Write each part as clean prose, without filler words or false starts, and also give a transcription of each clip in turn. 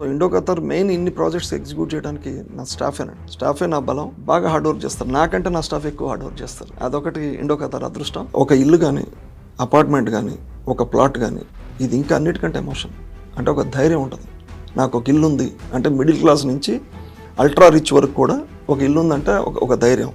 Indo Qatar main ఇన్ని projects execute చేయడానికి నా స్టాఫే నా బలం. బాగా హార్డ్ వర్క్ చేస్తారు, నాకంటే నా స్టాఫ్ ఎక్కువ హార్డ్ వర్క్ చేస్తారు. అదొకటి ఇండో ఖతార్ అదృష్టం. ఒక ఇల్లు కానీ, అపార్ట్మెంట్ కానీ, ఒక ప్లాట్ కానీ, ఇది ఇంకా అన్నిటికంటే ఎమోషన్. అంటే ఒక ధైర్యం ఉంటుంది. నాకు ఒక ఇల్లు ఉంది అంటే మిడిల్ క్లాస్ నుంచి అల్ట్రా రిచ్ వరకు కూడా ఒక ఇల్లు ఉందంటే ఒక ధైర్యం.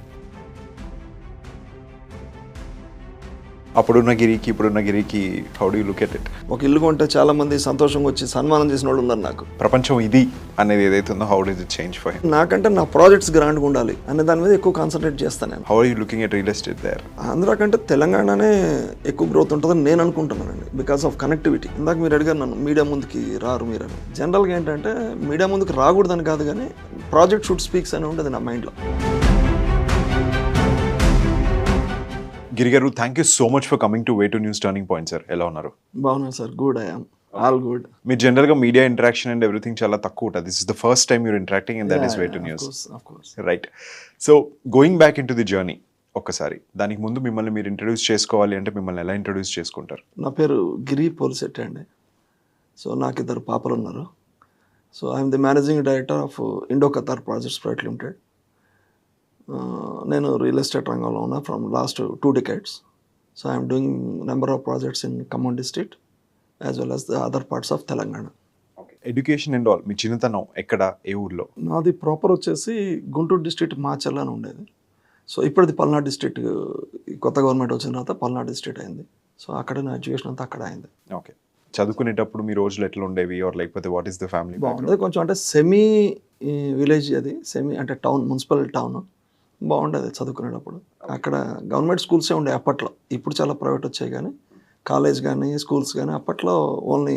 అప్పుడున్న గిరికి ఇప్పుడున్న గిరికి how do you look at it? ఒక ఇల్లు కొంటే చాలా మంది సంతోషంగా వచ్చి సన్మానం చేసిన వాళ్ళు ఉన్నారు. నాకు ప్రపంచం ఇది అనేది ఏదైతే ఉందో how does it change for him? నాకంటే నా ప్రాజెక్ట్స్ గ్రాండ్గా ఉండాలి అనే దాని మీద ఎక్కువ కాన్సన్ట్రేట్ చేస్తాను నేను. How are you looking at real estate there? Andhra కంటే తెలంగాణనే ఎక్కువ గ్రోత్ ఉంటుందని నేను అనుకుంటున్నానండి, బికాస్ ఆఫ్ కనెక్టివిటీ. ఇందాక మీరు అడిగారు నన్ను మీడియా ముందుకి రారు మీరు అని. జనరల్గా ఏంటంటే మీడియా ముందుకు రాకూడదని కాదు, కానీ ప్రాజెక్ట్ షుడ్ స్పీక్స్ అని ఉంటుంది నా మైండ్లో. గిరి garu, thank you so much for coming to way to news turning point sir. ఎలా ఉన్నారు? బాగున్నాను sir, good. I am all good. మీరు జనరల్గా మీడియా ఇంటరాక్షన్ అండ్ ఎవ్రీథింగ్ చాలా తక్కువ ఉంటుంది. This is the first time your interacting and that is way to news, right? So going back in to the journey ఒక్కసారి, దానికి ముందు మిమ్మల్ని మీరు ఇంట్రడ్యూస్ చేసుకోవాలి అంటే మిమ్మల్ని ఎలా ఇంట్రడ్యూస్ చేసుకుంటారు? నా పేరు గిరి పోలిశెట్టి అండి. సో నాకు 2 పాపలు ఉన్నారు. So I'm the managing director of Indo Qatar projects private limited. నేను రియల్ ఎస్టేట్ రంగంలో ఉన్నా from last 2 decades. So I'm doing number of projects in Khammam district as well as the other parts of Telangana. Education and all, మీ చిన్నతనం ఎక్కడ, ఏ ఊర్లో? నాది proper వచ్చేసి Guntur district Macherla అని ఉండేది. సో ఇప్పటిది పల్నాడు డిస్ట్రిక్ట్, కొత్త గవర్నమెంట్ వచ్చిన తర్వాత పల్నాడు డిస్ట్రిక్ట్ అయింది. సో అక్కడ నా ఎడ్యుకేషన్ అంతా అక్కడ అయింది. ఓకే. చదువుకునేటప్పుడు మీ రోజులు ఎట్లా ఉండేవి, ఆర్ లేకపోతే వాట్ ఈస్ ద ఫ్యామిలీ? బాగుండేది కొంచెం, అంటే సెమీ విలేజ్, అది సెమీ అంటే టౌన్, మున్సిపల్ టౌన్. బాగుండేది చదువుకునేటప్పుడు. అక్కడ గవర్నమెంట్ స్కూల్సే ఉండే అప్పట్లో. ఇప్పుడు చాలా ప్రైవేట్ వచ్చాయి, కానీ కాలేజ్ కానీ స్కూల్స్ కానీ అప్పట్లో ఓన్లీ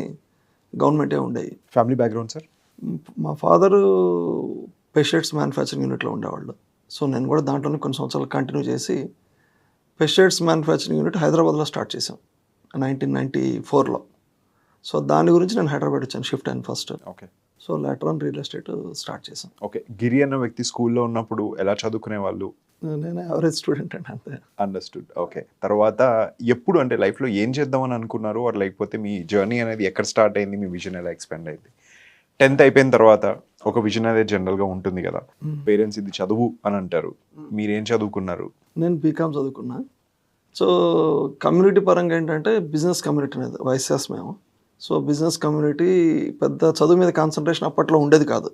గవర్నమెంటే ఉండేవి. Family background sir? మా ఫాదరు పెస్టిసైడ్స్ మ్యానుఫ్యాక్చరింగ్ యూనిట్లో ఉండేవాళ్ళు. సో నేను కూడా దాంట్లోనే కొన్ని సంవత్సరాలు కంటిన్యూ చేసి పెస్టిసైడ్స్ మ్యానుఫ్యాక్చరింగ్ యూనిట్ హైదరాబాద్లో స్టార్ట్ చేసాం 1994లో. సో దాని గురించి నేను హైదరాబాద్ వచ్చాను, షిఫ్ట్ అయిన first. Okay. So later on real estate start చేసాం. ఓకే. గిరి అన్న వ్యక్తి స్కూల్లో ఉన్నప్పుడు ఎలా చదువుకునే వాళ్ళు? నేను యావరేజ్ స్టూడెంట్ అండి, అంతే. అండర్స్టూడ్. ఓకే. తర్వాత ఎప్పుడు అంటే లైఫ్లో ఏం చేద్దామని అనుకున్నారు, ఆర్ లేకపోతే మీ జర్నీ అనేది ఎక్కడ స్టార్ట్ అయింది, మీ విజన్ ఎలా ఎక్స్పాండ్ అయింది? 10th అయిపోయిన తర్వాత ఒక విజన్ అనేది జనరల్గా ఉంటుంది కదా, పేరెంట్స్ ఇది చదువు అని అంటారు. మీరేం చదువుకున్నారు? నేను బీకామ్ చదువుకున్నా. సో కమ్యూనిటీ పరంగా ఏంటంటే బిజినెస్ కమ్యూనిటీ అనేది వైశ్యాస్ మేము. సో బిజినెస్ కమ్యూనిటీ పెద్ద చదువు మీద కాన్సన్ట్రేషన్ అప్పట్లో ఉండేది కాదు.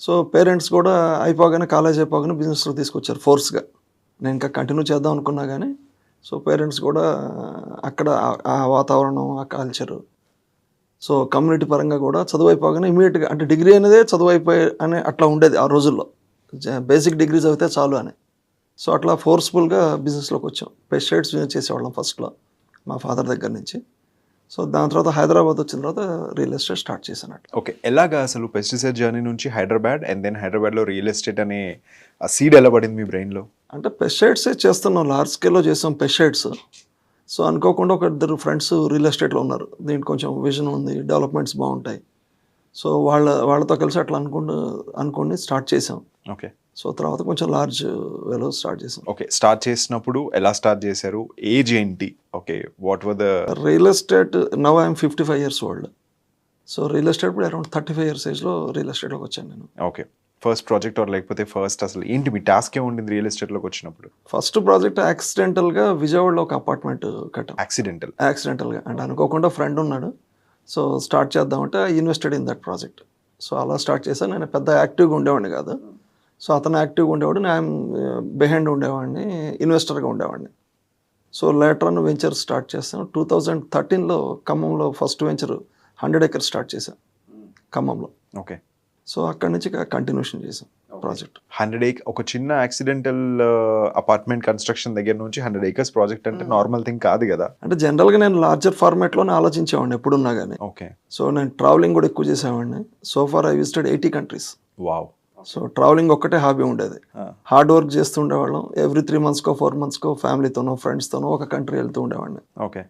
సో పేరెంట్స్ కూడా అయిపోగానే, కాలేజ్ అయిపోగానే బిజినెస్లో తీసుకొచ్చారు ఫోర్స్గా. నేను ఇంకా కంటిన్యూ చేద్దాం అనుకున్నా కానీ, సో పేరెంట్స్ కూడా అక్కడ ఆ వాతావరణం, ఆ కల్చరు, సో కమ్యూనిటీ పరంగా కూడా చదువు అయిపోగానే ఇమీడియట్గా, అంటే డిగ్రీ అనేదే చదువు అయిపోయి అని అట్లా ఉండేది ఆ రోజుల్లో. బేసిక్ డిగ్రీ చదివితే చాలు అని. సో అట్లా ఫోర్స్ఫుల్గా బిజినెస్లోకి వచ్చాం. పెస్టిసైడ్స్ చేసేవాళ్ళం ఫస్ట్లో మా ఫాదర్ దగ్గర నుంచి. సో దాని తర్వాత హైదరాబాద్ వచ్చిన తర్వాత రియల్ ఎస్టేట్ స్టార్ట్ చేశాను. ఓకే. ఎలాగా అసలు పెస్టిసైడ్ జర్నీ నుంచి హైదరాబాద్ అండ్ దెన్ హైదరాబాద్లో రియల్ ఎస్టేట్ అనే సీడ్ ఎలా పడింది మీ బ్రెయిన్లో? అంటే పెస్టిసైడ్సే చేస్తున్నాం, లార్జ్ స్కేల్లో చేస్తాం పెస్టిసైడ్స్. సో అనుకోకుండా ఒక 2 ఫ్రెండ్స్ రియల్ ఎస్టేట్లో ఉన్నారు, దీనికి కొంచెం విజన్ ఉంది, డెవలప్మెంట్స్ బాగుంటాయి. సో వాళ్ళతో కలిసి అట్లా అనుకుని స్టార్ట్ చేసాం. ఓకే. సో తర్వాత కొంచెం లార్జ్ వేలో స్టార్ట్ చేసాం. ఓకే. స్టార్ట్ చేసినప్పుడు ఎలా స్టార్ట్ చేశారు, ఏజ్ ఏంటి? Okay. What were the real estate? Now I'm 55 years old. So real estate ఇప్పుడు అరౌండ్ 35 years ఏజ్లో రియల్ ఎస్టేట్లోకి వచ్చాను నేను. ఓకే. ఫస్ట్ ప్రాజెక్ట్ ఆర్ లేకపోతే ఫస్ట్ అసలు ఏంటి మీ టాస్క్ ఏముండింది రియల్ ఎస్టేట్లోకి వచ్చినప్పుడు? ఫస్ట్ ప్రాజెక్ట్ యాక్సిడెంటల్గా విజయవాడలో ఒక అపార్ట్మెంట్ కట్టాం. యాక్సిడెంటల్గా అంటే అనుకోకుండా ఫ్రెండ్ ఉన్నాడు, సో స్టార్ట్ చేద్దామంటే I invested in that project. So అలా స్టార్ట్ చేశాను. నేను పెద్ద యాక్టివ్గా ఉండేవాడిని కాదు. సో అతను యాక్టివ్గా ఉండేవాడు, నేను బిహైండ్ ఉండేవాడిని, ఇన్వెస్టర్గా ఉండేవాడిని. So later on venture start చేస్తాను 2013లో. ఖమ్మంలో ఫస్ట్ వెంచర్ 100 acres స్టార్ట్ చేశాను ఖమ్మంలో. ఓకే. సో అక్కడి నుంచి కంటిన్యూషన్ చేసాం ప్రాజెక్ట్. 100 acres ఒక చిన్న యాక్సిడెంటల్ అపార్ట్మెంట్ కన్స్ట్రక్షన్ దగ్గర నుంచి 100 acres ప్రాజెక్ట్ అంటే నార్మల్ థింగ్ కాదు కదా. అంటే జనరల్గా నేను లార్జర్ ఫార్మాట్లోనే ఆలోచించేవాడిని ఎప్పుడున్నా కానీ. ఓకే. సో నేను ట్రావెలింగ్ కూడా ఎక్కువ చేసేవాడిని. So far I visited 80 countries. Wow. So travelling ఒక్కటే హాబీ ఉండేది. హార్డ్ వర్క్ చేస్తూ ఉండేవాళ్ళం. ఎవ్రీ 3 monthskో 4 monthskో ఫ్యామిలీతోనో ఫ్రెండ్స్తోనో ఒక కంట్రీ వెళ్తూ ఉండేవాడిని. ఓకే.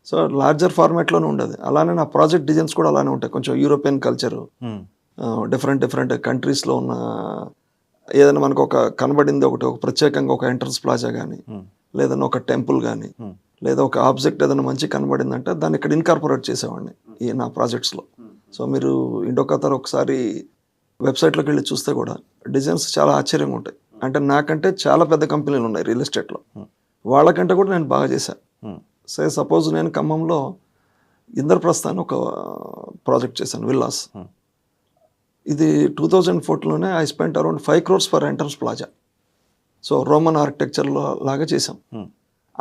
సో లార్జర్ ఫార్మాట్లోనే ఉండేది. అలానే నా ప్రాజెక్ట్ డిజైన్స్ కూడా అలానే ఉంటాయి. కొంచెం యూరోపియన్ కల్చరు, డిఫరెంట్ కంట్రీస్లో ఉన్న ఏదైనా మనకు ఒక కనబడింది ఒకటి, ఒక ప్రత్యేకంగా ఒక ఎంట్రన్స్ ప్లాజా కానీ, లేదన్నా ఒక టెంపుల్ కానీ, లేదా ఒక ఆబ్జెక్ట్ ఏదైనా మంచి కనబడిందంటే దాన్ని ఇక్కడ ఇన్కార్పొరేట్ చేసేవాడిని ఈ నా ప్రాజెక్ట్స్లో. సో మీరు ఇండో ఖతార్ ఒకసారి వెబ్సైట్లోకి వెళ్ళి చూస్తే కూడా డిజైన్స్ చాలా ఆశ్చర్యంగా ఉంటాయి. అంటే నాకంటే చాలా పెద్ద కంపెనీలు ఉన్నాయి రియల్ ఎస్టేట్లో, వాళ్ళకంటే కూడా నేను బాగా చేశాను. సపోజ్ నేను ఖమ్మంలో ఇంద్రప్రస్థ అని ఒక ప్రాజెక్ట్ చేశాను, విల్లాస్. ఇది 2014లోనే I spent around 5 crores for entrance plaza. So Roman ఆర్కిటెక్చర్లో లాగా చేసాం.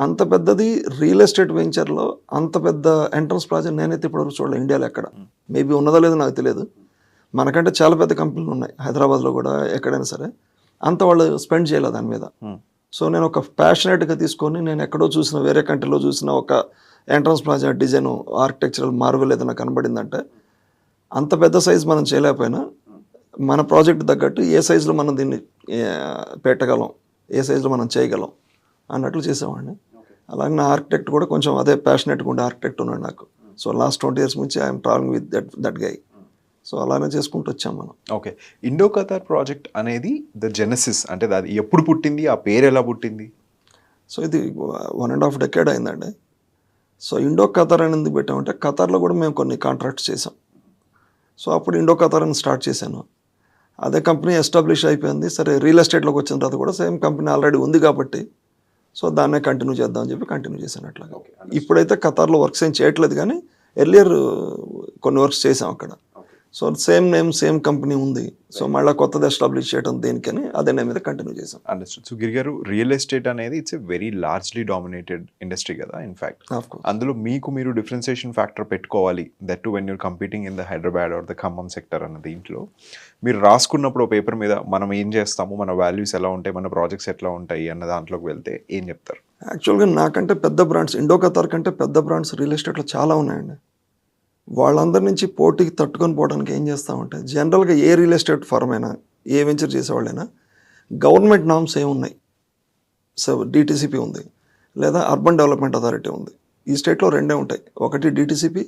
అంత పెద్దది రియల్ ఎస్టేట్ వెంచర్లో అంత పెద్ద ఎంట్రన్స్ ప్లాజా నేనైతే ఇప్పటివరకు చూడలేదు ఇండియాలో ఎక్కడ. మేబీ ఉన్నదో లేదో నాకు తెలియదు. మనకంటే చాలా పెద్ద కంపెనీలు ఉన్నాయి హైదరాబాద్లో కూడా, ఎక్కడైనా సరే అంత వాళ్ళు స్పెండ్ చేయలేదు దాని మీద. సో నేను ఒక ప్యాషనేట్గా తీసుకొని నేను ఎక్కడో చూసిన, వేరే కంట్రీలో చూసిన ఒక entrance plaza design architectural Marvel ఏదైనా కనబడిందంటే, అంత పెద్ద సైజు మనం చేయలేకపోయినా మన ప్రాజెక్ట్ తగ్గట్టు ఏ సైజులో మనం దీన్ని పెట్టగలం, ఏ సైజులో మనం చేయగలం అన్నట్లు చేసామండి. అలాగే నా ఆర్కిటెక్ట్ కూడా కొంచెం అదే ప్యాషనేట్గా ఉండే ఆర్కిటెక్ట్ ఉన్నాడు నాకు. సో లాస్ట్ 20 years నుంచి I'm travelling with that guy. So అలానే చేసుకుంటూ వచ్చాం మనం. ఓకే, ఇండో ఖతార్ ప్రాజెక్ట్ అనేది ద జెనసిస్ అంటే అది ఎప్పుడు పుట్టింది, ఆ పేరు ఎలా పుట్టింది? సో ఇది 1.5 decade అయిందండి. సో ఇండో ఖతార్ అని ఎందుకు పెట్టామంటే, ఖతార్లో కూడా మేము కొన్ని కాంట్రాక్ట్స్ చేసాం. సో అప్పుడు ఇండో ఖతార్ అని స్టార్ట్ చేశాను. అదే కంపెనీ ఎస్టాబ్లిష్ అయిపోయింది. సరే రియల్ ఎస్టేట్లోకి వచ్చిన తర్వాత కూడా సేమ్ కంపెనీ ఆల్రెడీ ఉంది కాబట్టి సో దాన్నే కంటిన్యూ చేద్దామని చెప్పి కంటిన్యూ చేశాను అట్లాగా. ఇప్పుడైతే ఖతార్లో వర్క్స్ ఏం చేయట్లేదు, కానీ ఎర్లియర్ కొన్ని వర్క్స్ చేసాం అక్కడ. So same name same company ఉంది. సో మళ్ళీ కొత్తది ఎస్టాబ్లిష్ చేయడం దేనికని అదే నేమ్ మీద కంటిన్యూ చేసాం. Understood. So Giri garu, real estate అనేది it's a very largely dominated industry కదా ఇన్ఫ్యాక్ట్. అందులో మీరు డిఫరెన్సియేషన్ ఫ్యాక్టర్ పెట్టుకోవాలి, that to when your competing in the Hyderabad or the Khammam sector అన్న దీంట్లో మీరు రాసుకున్నప్పుడు పేపర్ మీద మనం ఏం చేస్తాము, మన వాల్యూస్ ఎలా ఉంటాయి, మన ప్రాజెక్ట్స్ ఎట్లా ఉంటాయి అన్న దాంట్లోకి వెళ్తే ఏం చెప్తారు? యాక్చువల్గా నాకంటే పెద్ద బ్రాండ్స్, ఇండో ఖతార్ కంటే పెద్ద బ్రాండ్స్ రియల్ ఎస్టేట్లో చాలా ఉన్నాయండి. వాళ్ళందరి నుంచి పోటీకి తట్టుకొని పోవడానికి ఏం చేస్తామంటే, జనరల్గా ఏ రియల్ ఎస్టేట్ ఫర్మ్ అయినా, ఏ వెంచర్ చేసేవాళ్ళైనా గవర్నమెంట్ నామ్స్ ఏమున్నాయి. సో డిటిసిపి ఉంది, లేదా అర్బన్ డెవలప్మెంట్ అథారిటీ ఉంది. ఈ స్టేట్లో రెండే ఉంటాయి, ఒకటి DTCP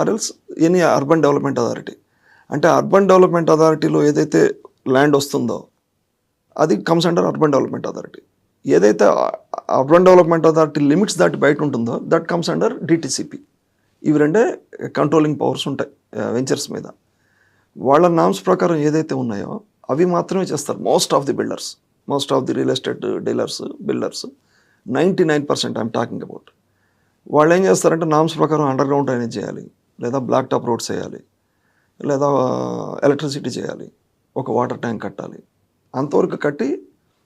or else any urban development authority. అంటే అర్బన్ డెవలప్మెంట్ అథారిటీలో ఏదైతే ల్యాండ్ వస్తుందో అది comes under urban development authority. ఏదైతే అర్బన్ డెవలప్మెంట్ అథారిటీ లిమిట్స్ దాటి బయట ఉంటుందో దట్ కమ్స్ అండర్ డిటిసిపి. ఇవి రెండే కంట్రోలింగ్ పవర్స్ ఉంటాయి వెంచర్స్ మీద. వాళ్ళ నామ్స్ ప్రకారం ఏదైతే ఉన్నాయో అవి మాత్రమే చేస్తారు most of the builders, most of the real estate dealers, builders 99% I'm talking about. వాళ్ళు ఏం చేస్తారంటే నామ్స్ ప్రకారం అండర్ గ్రౌండ్ డ్రైనేజ్ చేయాలి, లేదా బ్లాక్ టాప్ రోడ్స్ వేయాలి, లేదా ఎలక్ట్రిసిటీ చేయాలి, ఒక వాటర్ ట్యాంక్ కట్టాలి. అంతవరకు కట్టి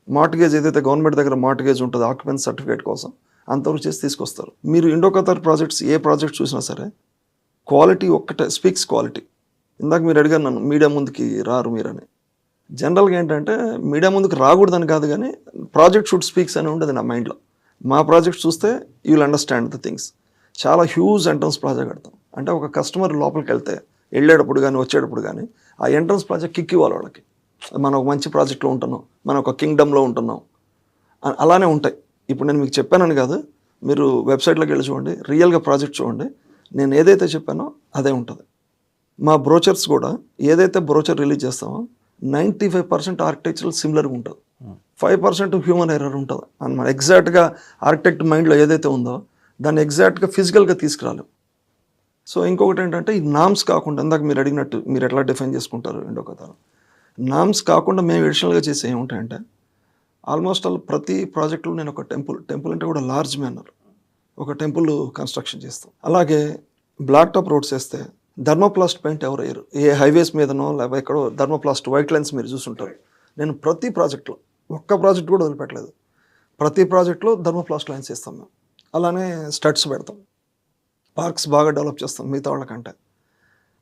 మార్టిగేజ్ ఏదైతే గవర్నమెంట్ దగ్గర మార్టిగేజ్ ఉంటుందో ఆక్యుపెన్సీ సర్టిఫికేట్ కోసం అంతవరకు చేసి తీసుకొస్తారు. మీరు ఇండో ఖతార్ ప్రాజెక్ట్స్ ఏ ప్రాజెక్ట్ చూసినా సరే క్వాలిటీ ఒక్కటే స్పీక్స్ క్వాలిటీ. ఇందాక మీరు అడిగారు నన్ను మీడియా ముందుకి రారు మీరని. జనరల్గా ఏంటంటే మీడియా ముందుకు రాకూడదని కాదు, కానీ ప్రాజెక్ట్ షుడ్ స్పీక్స్ అని ఉండదు నా మైండ్లో. మా ప్రాజెక్ట్ చూస్తే you will understand the things. చాలా హ్యూజ్ ఎంట్రన్స్ ప్లాజా కడతాం. అంటే ఒక కస్టమర్ లోపలికి వెళ్తే, వెళ్ళేటప్పుడు కానీ వచ్చేటప్పుడు కానీ ఆ ఎంట్రన్స్ ప్లాజా కిక్ ఇవ్వాలి వాళ్ళకి. మనం ఒక మంచి ప్రాజెక్ట్లో ఉంటున్నాం, మనం ఒక కింగ్డమ్లో ఉంటున్నాం, అలానే ఉంటాయి. ఇప్పుడు నేను మీకు చెప్పానని కాదు, మీరు వెబ్సైట్లోకి వెళ్ళి చూడండి, రియల్గా ప్రాజెక్ట్ చూడండి, నేను ఏదైతే చెప్పానో అదే ఉంటుంది. మా బ్రోచర్స్ కూడా ఏదైతే బ్రోచర్ రిలీజ్ చేస్తామో 95% ఆర్కిటెక్చరల్ సిమిలర్గా ఉంటుంది, 5% హ్యూమన్ ఎర్రర్ ఉంటుంది అన్నమాట. ఎగ్జాక్ట్గా ఆర్కిటెక్ట్ మైండ్లో ఏదైతే ఉందో దాన్ని ఎగ్జాక్ట్గా ఫిజికల్గా తీసుకురాలేం. సో ఇంకొకటి ఏంటంటే, ఈ నామ్స్ కాకుండా ఇందాక మీరు అడిగినట్టు మీరు ఎట్లా డిఫైన్ చేసుకుంటారు ఇండో ఖతార్, నామ్స్ కాకుండా మేము ఎడిషనల్గా చేసే ఏముంటాయంటే, ఆల్మోస్ట్ ప్రతి ప్రాజెక్టులో నేను ఒక టెంపుల్ అంటే కూడా లార్జ్ మేనర్ ఒక టెంపుల్ కన్స్ట్రక్షన్ చేస్తాం. అలాగే బ్లాక్ టాప్ రోడ్స్ వేస్తే థర్మోప్లాస్ట్ పెయింట్ ఎవరు వేయరు. ఏ హైవేస్ మీదనో లేకపోతే ఎక్కడో థర్మోప్లాస్ట్ వైట్ లైన్స్ మీరు చూసుంటారు. నేను ప్రతి ప్రాజెక్ట్లో, ఒక్క ప్రాజెక్ట్ కూడా వదిలిపెట్టలేదు, ప్రతి ప్రాజెక్ట్లో థర్మోప్లాస్ట్ లైన్స్ వేస్తాం మేము. అలానే స్టడ్స్ పెడతాం, పార్క్స్ బాగా డెవలప్ చేస్తాం మిగతా వాళ్ళకంటే.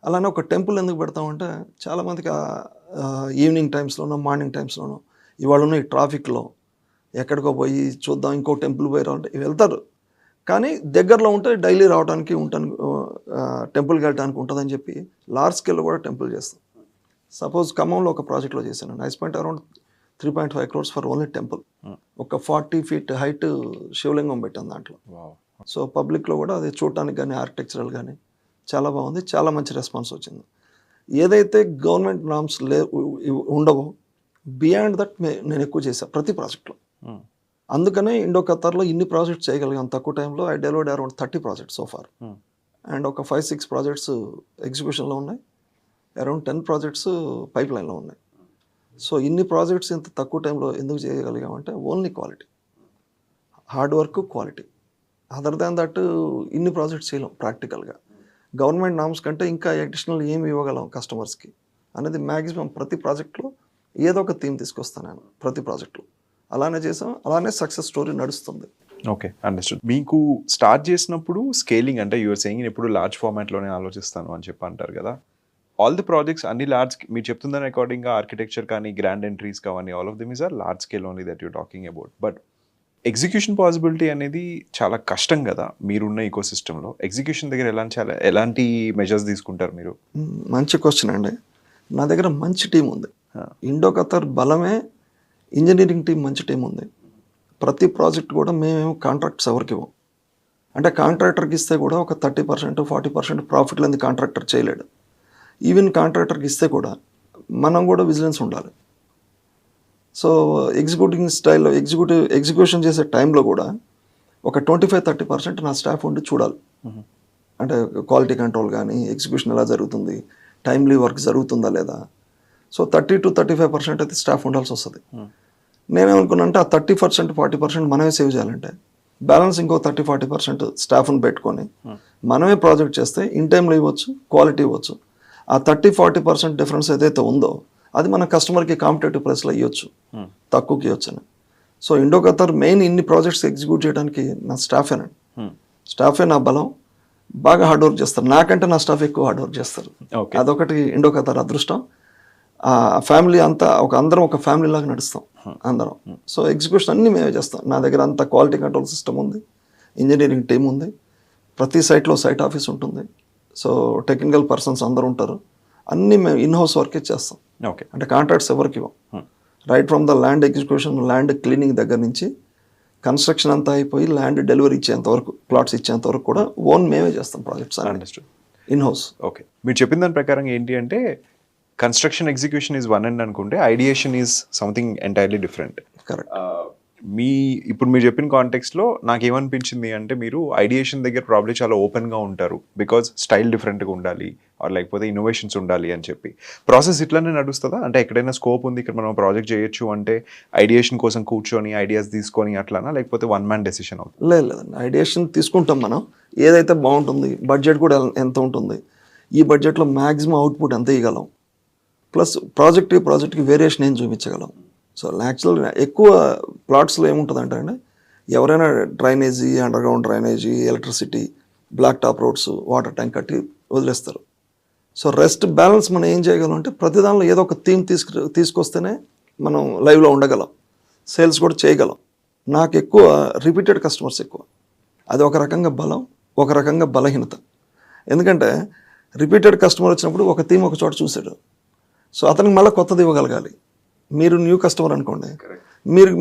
అలానే ఒక టెంపుల్ ఎందుకు పెడతామంటే, చాలామందికి ఈవినింగ్ టైమ్స్లోనో మార్నింగ్ టైమ్స్లోనో ఇవాళ ఉన్న ఈ ట్రాఫిక్లో ఎక్కడికో పోయి చూద్దాం, ఇంకో టెంపుల్ పోయి రావాలంటే వెళ్తారు, కానీ దగ్గరలో ఉంటే డైలీ రావడానికి టెంపుల్కి వెళ్ళడానికి ఉంటుందని చెప్పి లార్జ్ స్కేల్లో కూడా టెంపుల్ చేస్తాం. సపోజ్ ఖమ్మంలో ఒక ప్రాజెక్ట్లో చేశాను, I spent around 3.5 crores for only temple. ఒక 40 feet హైట్ శివలింగం పెట్టాను దాంట్లో. సో పబ్లిక్లో కూడా అది చూడటానికి కానీ ఆర్కిటెక్చరల్ కానీ చాలా బాగుంది, చాలా మంచి రెస్పాన్స్ వచ్చింది. ఏదైతే గవర్నమెంట్ నామ్స్ ఉండవో బియాండ్ దట్ నేను ఎక్కువ చేశాను ప్రతి ప్రాజెక్ట్లో. అందుకనే ఇండో ఖతార్లో ఇన్ని ప్రాజెక్ట్స్ చేయగలిగాను తక్కువ టైంలో. I delivered around 30 projects so far. And ఒక 5-6 projects ఎగ్జిక్యూషన్లో ఉన్నాయి. అరౌండ్ 10 ప్రాజెక్ట్స్ పైప్ లైన్లో ఉన్నాయి. సో ఇన్ని ప్రాజెక్ట్స్ ఇంత తక్కువ టైంలో ఎందుకు చేయగలిగామంటే only quality, hard work, quality. Other than that ఇన్ని ప్రాజెక్ట్స్ చేయలేం ప్రాక్టికల్గా. గవర్నమెంట్ నామ్స్ కంటే ఇంకా అడిషనల్ ఏమి ఇవ్వగలం కస్టమర్స్కి అనేది మ్యాక్సిమం ప్రతి ప్రాజెక్ట్లో ఏదో ఒక థీమ్ తీసుకొస్తాను నేను ప్రతి ప్రాజెక్ట్లో. అలానే చేసాం, అలానే సక్సెస్ స్టోరీ నడుస్తుంది. Okay, understood. మీకు స్టార్ట్ చేసినప్పుడు స్కేలింగ్ అంటే యూఆర్ సెయింగ్ ఇప్పుడు లార్జ్ ఫార్మాట్లోనే ఆలోచిస్తాను అని చెప్పి అంటారు కదా. ఆల్ ది ప్రాజెక్ట్స్ అన్ని లార్జ్, మీరు చెప్తున్న అకార్డింగ్గా ఆర్కిటెక్చర్ కానీ గ్రాండ్ ఎంట్రీస్ కానీ all of them is are large scale only that your talking about. But execution possibility అనేది చాలా కష్టం కదా మీరున్న ఈకో సిస్టంలో. ఎగ్జిక్యూషన్ దగ్గర ఎలాంటి మెజర్స్ తీసుకుంటారు మీరు? మంచి క్వశ్చన్ అండి. నా దగ్గర మంచి టీం ఉంది. ఇండో ఖతర్ బలమే ఇంజనీరింగ్ టీం, మంచి టీం ఉంది. ప్రతి ప్రాజెక్ట్ కూడా మేమేమో కాంట్రాక్ట్స్ ఎవరికి ఇవ్వం. అంటే కాంట్రాక్టర్కి ఇస్తే కూడా ఒక 30% 40% ప్రాఫిట్ లేని కాంట్రాక్టర్ చేయలేడు. ఈవెన్ కాంట్రాక్టర్కి ఇస్తే కూడా మనం కూడా విజిలెన్స్ ఉండాలి. సో ఎగ్జిక్యూషన్ చేసే టైంలో కూడా ఒక 25-30% నా స్టాఫ్ ఉండి చూడాలి. అంటే క్వాలిటీ కంట్రోల్ కానీ, ఎగ్జిక్యూషన్ ఎలా జరుగుతుంది, టైమ్లీ వర్క్ జరుగుతుందా లేదా. సో 30-35% అయితే స్టాఫ్ ఉండాల్సి వస్తుంది. నేనేమనుకున్నా అంటే ఆ 30% 40% మనమే సేవ్ చేయాలంటే బ్యాలెన్స్ ఇంకో 30-40% స్టాఫ్ని పెట్టుకొని మనమే ప్రాజెక్ట్ చేస్తే ఇన్ టైంలో ఇవ్వచ్చు, క్వాలిటీ ఇవ్వచ్చు. ఆ 30-40% డిఫరెన్స్ ఏదైతే ఉందో అది మన కస్టమర్కి కాంపిటేటివ్ ప్రైస్లో ఇవ్వచ్చు, తక్కువకి ఇవ్వచ్చని. సో ఇండో ఖతర్ మెయిన్ ఇన్ని ప్రాజెక్ట్స్ ఎగ్జిక్యూట్ చేయడానికి నా స్టాఫేనండి. స్టాఫే నా బలం. బాగా హార్డ్ వర్క్ చేస్తారు, నాకంటే నా స్టాఫ్ ఎక్కువ హార్డ్ వర్క్ చేస్తారు. అదొకటి ఇండో ఖతర్ అదృష్టం. ఆ ఫ్యామిలీ అంతా అందరం ఒక ఫ్యామిలీ లాగా నడుస్తాం అందరం. సో ఎగ్జిక్యూషన్ అన్నీ మేమే చేస్తాం. నా దగ్గర అంతా క్వాలిటీ కంట్రోల్ సిస్టమ్ ఉంది, ఇంజనీరింగ్ టీం ఉంది, ప్రతి సైట్లో సైట్ ఆఫీస్ ఉంటుంది. సో టెక్నికల్ పర్సన్స్ అందరూ ఉంటారు. అన్నీ మేము ఇన్హౌస్ వర్కే చేస్తాం. ఓకే, అంటే కాంట్రాక్ట్స్ ఎవరికి ఇవ్వం. Right from the land execution, land cleaning దగ్గర నుంచి కన్స్ట్రక్షన్ అంతా అయిపోయి ల్యాండ్ డెలివరీ ఇచ్చేంత వరకు, ప్లాట్స్ ఇచ్చేంత వరకు కూడా ఓన్ మేమే చేస్తాం ప్రాజెక్ట్స్ ఇన్హౌస్. ఓకే, మీరు చెప్పిన దాని ప్రకారం ఏంటి అంటే construction execution is one and అనుకుంటే ideation is something entirely different. Correct. ఇప్పుడు మీరు చెప్పిన కాంటెక్స్లో నాకు ఏమనిపించింది అంటే మీరు ఐడియేషన్ దగ్గర ప్రాబ్లీ చాలా ఓపెన్గా ఉంటారు, బికాజ్ స్టైల్ డిఫరెంట్గా ఉండాలి ఆర్ లేకపోతే ఇన్నోవేషన్స్ ఉండాలి అని చెప్పి. ప్రాసెస్ ఇట్లానే నడుస్తుందా? అంటే ఎక్కడైనా స్కోప్ ఉంది ఇక్కడ మనం ప్రాజెక్ట్ చేయొచ్చు అంటే ఐడియేషన్ కోసం కూర్చొని ఐడియాస్ తీసుకొని అట్లానా, లేకపోతే వన్ మ్యాన్ డెసిషన్ అవుతుంది? లేదండి, ఐడియేషన్ తీసుకుంటాం మనం. ఏదైతే బాగుంటుంది, బడ్జెట్ కూడా ఎంత ఉంటుంది, ఈ బడ్జెట్లో మ్యాక్సిమం అవుట్పుట్ ఎంత ఇవ్వగలం, ప్లస్ ప్రాజెక్ట్కి వేరియేషన్ ఏం చూపించగలం. సో యాక్చువల్గా ఎక్కువ ప్లాట్స్లో ఏముంటుందంటే అండి, ఎవరైనా drainage, underground drainage, electricity, black top roads, water tank కట్టి వదిలేస్తారు. సో రెస్ట్ బ్యాలెన్స్ మనం ఏం చేయగలం అంటే ప్రతి దానిలో ఏదో ఒక థీమ్ తీసుకొస్తేనే మనం లైవ్లో ఉండగలం, సేల్స్ కూడా చేయగలం. నాకు ఎక్కువ రిపీటెడ్ కస్టమర్స్ ఎక్కువ. అది ఒక రకంగా బలం, ఒక రకంగా బలహీనత. ఎందుకంటే రిపీటెడ్ కస్టమర్ వచ్చినప్పుడు ఒక థీమ్ ఒక చోట చూసాడు, సో అతనికి మళ్ళీ కొత్తది ఇవ్వగలగాలి. మీరు న్యూ కస్టమర్ అనుకోండి,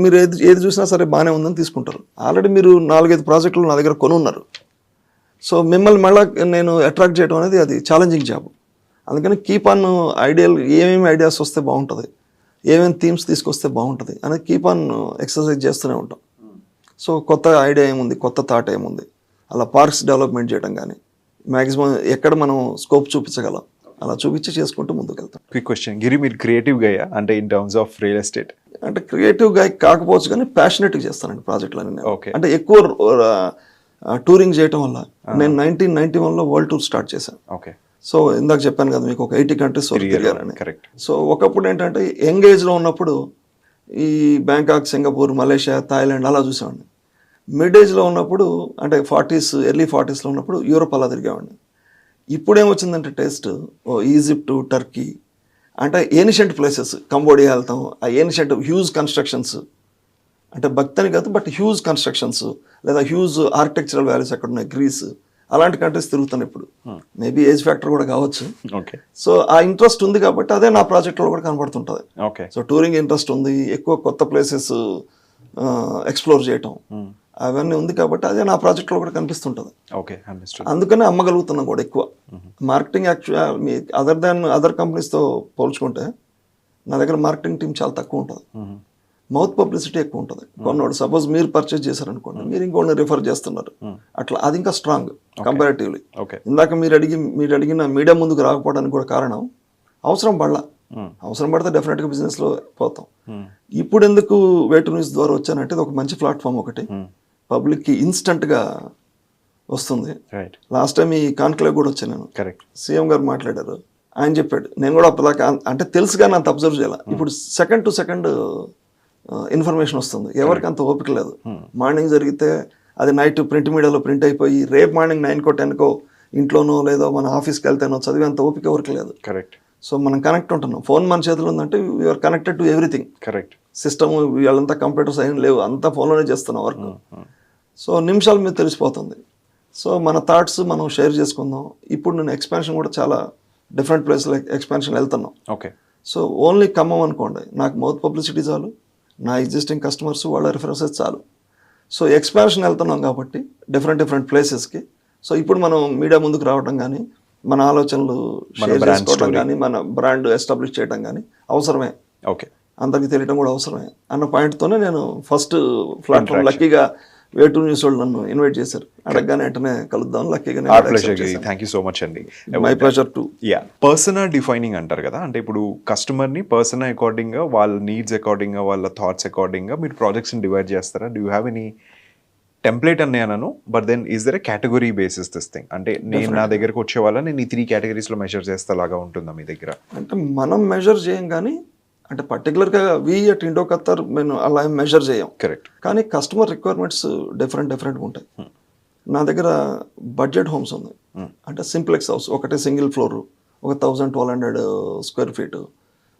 మీరు ఏది చూసినా సరే బాగానే ఉందని తీసుకుంటారు. ఆల్రెడీ మీరు 4-5 ప్రాజెక్టులు నా దగ్గర కొనున్నారు. సో మిమ్మల్ని మళ్ళీ నేను అట్రాక్ట్ చేయడం అనేది అది ఛాలెంజింగ్ జాబ్. అందుకని కీప్ ఆన్ ఏమేమి ఐడియాస్ వస్తే బాగుంటుంది, ఏమేమి థీమ్స్ తీసుకొస్తే బాగుంటుంది అనేది కీప్ ఆన్ ఎక్సర్సైజ్ చేస్తూనే ఉంటాం. సో కొత్త ఐడియా ఏముంది, కొత్త థాట్ ఏముంది, అలా పార్క్స్ డెవలప్మెంట్ చేయడం కానీ మ్యాక్సిమం ఎక్కడ మనం స్కోప్ చూపించగలం అలా చూపించి చేసుకుంటూ ముందుకు వెళ్తాం. క్విక్ క్వశ్చన్, గిరి మీరు క్రియేటివ్ గయ్యా అంటే in terms of real estate? అంటే క్రియేటివ్ గా కాకపోవచ్చు కానీ ప్యాషనేట్గా చేస్తానండి ప్రాజెక్టులన్నీ. ఓకే, అంటే ఎక్కువ టూరింగ్ చేయటం వల్ల నేను 1991లో వరల్డ్ టూర్ స్టార్ట్ చేశాను. ఓకే, సో ఇందాక చెప్పాను కదా మీకు, ఒక 80 కంట్రీస్ తిరిగారని. కరెక్ట్. సో ఒకప్పుడు ఏంటంటే యంగ్ ఏజ్లో ఉన్నప్పుడు ఈ బ్యాంకాక్, సింగపూర్, మలేషియా, థాయిలాండ్ అలా చూసామండి. మిడ్ ఏజ్లో ఉన్నప్పుడు అంటే ఎర్లీ 40స్లో ఉన్నప్పుడు యూరోప్ అలా తిరిగామండి. ఇప్పుడు ఏమొచ్చిందంటే టేస్ట్ ఈజిప్టు, టర్కీ, అంటే ఏన్షియంట్ ప్లేసెస్, కంబోడియా వెళ్తాం. ఆ ఏన్షియంట్ హ్యూజ్ కన్స్ట్రక్షన్స్, అంటే భక్తి అని కాదు బట్ హ్యూజ్ కన్స్ట్రక్షన్స్, లేదా హ్యూజ్ ఆర్కిటెక్చరల్ వాల్యూస్ ఎక్కడ ఉన్నాయి, గ్రీస్, అలాంటి కంట్రీస్ తిరుగుతాను ఇప్పుడు. మేబీ ఏజ్ ఫ్యాక్టర్ కూడా కావచ్చు. ఓకే, సో ఆ ఇంట్రెస్ట్ ఉంది కాబట్టి అదే నా ప్రాజెక్ట్లో కూడా కనబడుతుంటుంది. ఓకే, సో టూరింగ్ ఇంట్రెస్ట్ ఉంది, ఎక్కువ కొత్త ప్లేసెస్ ఎక్స్ప్లోర్ చేయటం అవన్నీ ఉంది కాబట్టి అదే నా ప్రాజెక్ట్లో కూడా కనిపిస్తుంటుంది. ఓకే, అందుకనే అమ్మగలుగుతున్నాం కూడా ఎక్కువ. మార్కెటింగ్ యాక్చువల్ అదర్ కంపెనీస్తో పోల్చుకుంటే నా దగ్గర మార్కెటింగ్ టీం చాలా తక్కువ ఉంటుంది. మౌత్ పబ్లిసిటీ ఎక్కువ ఉంటుంది. కొన్నాడు సపోజ్ మీరు పర్చేజ్ చేశారనుకోండి, మీరు ఇంకోటి రిఫర్ చేస్తున్నారు, అట్లా అది ఇంకా స్ట్రాంగ్ కంపారిటివ్లీ. ఇందాక మీరు అడిగిన మీడియా ముందుకు రాకపోవడానికి కూడా కారణం అవసరం పడలా. అవసరం పడితే డెఫినెట్గా బిజినెస్లో పోతాం. ఇప్పుడు ఎందుకు వేటు న్యూస్ ద్వారా వచ్చానంటే ఇది ఒక మంచి ప్లాట్ఫామ్ ఒకటి, పబ్లిక్కి ఇన్స్టంట్గా వస్తుంది. రైట్. లాస్ట్ టైం ఈ కాన్క్లేవ్ కూడా వచ్చాను నేను, కరెక్ట్. సీఎం గారు మాట్లాడారు, ఆయన చెప్పాడు, నేను కూడా అప్పటిదాకా అంటే తెలుసు కానీ అంత అబ్జర్వ్ చేయాలి. ఇప్పుడు సెకండ్ టు సెకండ్ ఇన్ఫర్మేషన్ వస్తుంది, ఎవరికి అంత ఓపిక లేదు. మార్నింగ్ జరిగితే అది నైట్ ప్రింట్ మీడియాలో ప్రింట్ అయిపోయి రేపు మార్నింగ్ 9కో 10కో ఇంట్లోనో లేదో మన ఆఫీస్కి వెళ్తేనో చదివేంత ఓపిక ఎవరికి లేదు. కరెక్ట్. సో మనం కనెక్ట్ ఉంటున్నాం, ఫోన్ మన చేతిలో ఉందంటే we're connected to everything. Correct. System వీళ్ళంతా కంప్యూటర్స్ ఏం లేవు, అంతా ఫోన్లోనే చేస్తున్నాం వర్క్. సో నిమిషాల మీద తెలిసిపోతుంది. సో మన థాట్స్ మనం షేర్ చేసుకుందాం. ఇప్పుడు నేను ఎక్స్పాన్షన్ కూడా చాలా డిఫరెంట్ ప్లేస్లో ఎక్స్పాన్షన్ వెళ్తున్నాం. ఓకే. సో ఓన్లీ ఖమ్మం అనుకోండి, నాకు మౌత్ పబ్లిసిటీ చాలు, నా ఎగ్జిస్టింగ్ కస్టమర్స్ వాళ్ళ రిఫరెన్సెస్ చాలు. సో ఎక్స్పాన్షన్ వెళ్తున్నాం కాబట్టి డిఫరెంట్ ప్లేసెస్కి. సో ఇప్పుడు మనం మీడియా ముందుకు రావడం కానీ, మన ఆలోచనలు షేర్ చేసుకోవడం కానీ, మన బ్రాండ్ ఎస్టాబ్లిష్ చేయడం కానీ అవసరమే. ఓకే. అందరికీ తెలియడం కూడా అవసరమే అన్న పాయింట్తోనే నేను ఫస్ట్ ప్లాట్ఫామ్ లక్కీగా వేటు న్యూస్ వాళ్ళు నన్ను ఇన్వైట్ చేశారు. అడగగానే వెంటనే కలుద్దాం, లక్కీగా. థ్యాంక్ యూ సో మచ్ అండి. My pleasure to. Yeah, persona defining అంటారు కదా, అంటే ఇప్పుడు కస్టమర్ని పర్సనా అకార్డింగ్గా, వాళ్ళ నీడ్స్ అకార్డింగ్గా, వాళ్ళ థాట్స్ అకార్డింగ్గా మీరు ప్రాజెక్ట్స్ని డివైడ్ చేస్తారా? Do you have any template అన్నాను, but then is there a category basis this thing? అంటే నేను నా దగ్గరకు వచ్చే వాళ్ళ నేను ఈ 3 కేటగిరీస్లో మెజర్ చేస్తా లాగా ఉంటుందా మీ దగ్గర? అంటే మనం మెజర్ చేయం కానీ, అంటే పర్టికులర్గా వి అట్ ఇండో ఖత్తర్ మేము అలా మెజర్ చేయం. కరెక్ట్. కానీ కస్టమర్ రిక్వైర్మెంట్స్ డిఫరెంట్గా ఉంటాయి. నా దగ్గర బడ్జెట్ హోమ్స్ ఉంది, అంటే సింప్లెక్స్ హౌస్, ఒకటే సింగిల్ ఫ్లోర్, ఒక 1200 square feet,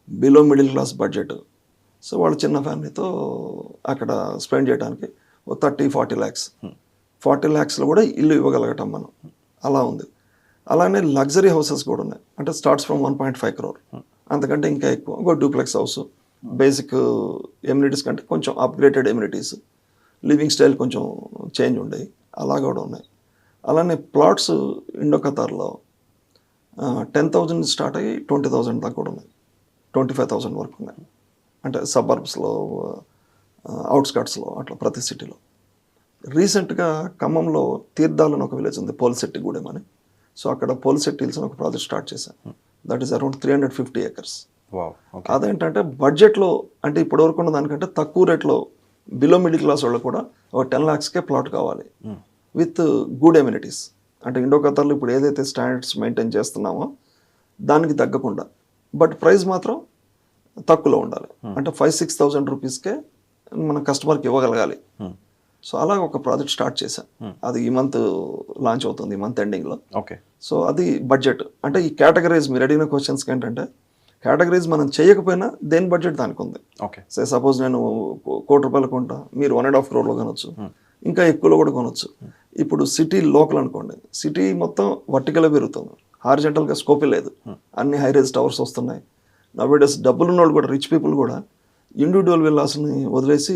below middle class budget. So వాళ్ళు చిన్న ఫ్యామిలీతో అక్కడ స్పెండ్ చేయడానికి 30-40 lakhs, 40 lakhsలో కూడా ఇల్లు ఇవ్వగలగటం మనం, అలా ఉంది. అలానే లగ్జరీ హౌసెస్ కూడా ఉన్నాయి, అంటే స్టార్ట్స్ ఫ్రమ్ 1.5 crore, అంతకంటే ఇంకా ఎక్కువ. ఒక డూప్లెక్స్ హౌస్, బేసిక్ ఎమ్యూనిటీస్ కంటే కొంచెం అప్గ్రేడెడ్ ఎమ్యూనిటీస్, లివింగ్ స్టైల్ కొంచెం చేంజ్ ఉండేవి, అలా కూడా ఉన్నాయి. అలానే ప్లాట్స్ ఇండో ఖతార్లో 10,000 స్టార్ట్ అయ్యి 20,000 దాకా కూడా ఉన్నాయి, 25,000 వరకు ఉన్నాయి. అంటే సబర్బ్స్లో, అవుట్స్కట్స్లో, అట్లా ప్రతి సిటీలో. రీసెంట్గా ఖమ్మంలో తీర్థాలని ఒక విలేజ్ ఉంది, పోలిశెట్టి గూడెం అని. సో అక్కడ పోలిశెట్టి హిల్స్ అని ఒక ప్రాజెక్ట్ స్టార్ట్ చేశాను. That is around 350 acres. అదేంటంటే బడ్జెట్లో, అంటే ఇప్పటివరకు ఉన్న దానికంటే తక్కువ రేట్లో బిలో మిడిల్ క్లాస్ వాళ్ళు కూడా ఒక 10 lakhsకే ప్లాట్ కావాలి, విత్ గుడ్ ఎమ్యూనిటీస్. అంటే ఇండో ఖతార్లో ఇప్పుడు ఏదైతే స్టాండర్డ్స్ మెయింటైన్ చేస్తున్నామో దానికి తగ్గకుండా, బట్ ప్రైస్ మాత్రం తక్కువలో ఉండాలి. అంటే 5,000-6,000 రూపీస్కే మన కస్టమర్కి ఇవ్వగలగాలి. సో అలా ఒక ప్రాజెక్ట్ స్టార్ట్ చేశాను, అది ఈ మంత్ లాంచ్ అవుతుంది, ఈ మంత్ ఎండింగ్లో. ఓకే. సో అది బడ్జెట్. అంటే ఈ కేటగరైజ్ మీరు అడిగిన క్వశ్చన్స్కి ఏంటంటే, కేటగరైజ్ మనం చేయకపోయినా దేని బడ్జెట్ దానికి ఉంది. ఓకే. సపోజ్ నేను 1 కోటి రూపాయలు కొంటా, మీరు 1.5 crore కొనొచ్చు, ఇంకా ఎక్కువలో కూడా కొనొచ్చు. ఇప్పుడు సిటీ లోకల్ అనుకోండి, సిటీ మొత్తం వర్టికల్గా పెరుగుతుంది, హారిజెంటల్గా స్కోపే లేదు. అన్ని హై రైజ్ టవర్స్ వస్తున్నాయి. నవేడేస్ డబ్బులు ఉన్న వాళ్ళు కూడా, రిచ్ పీపుల్ కూడా ఇండివిజువల్ విల్లాస్ని వదిలేసి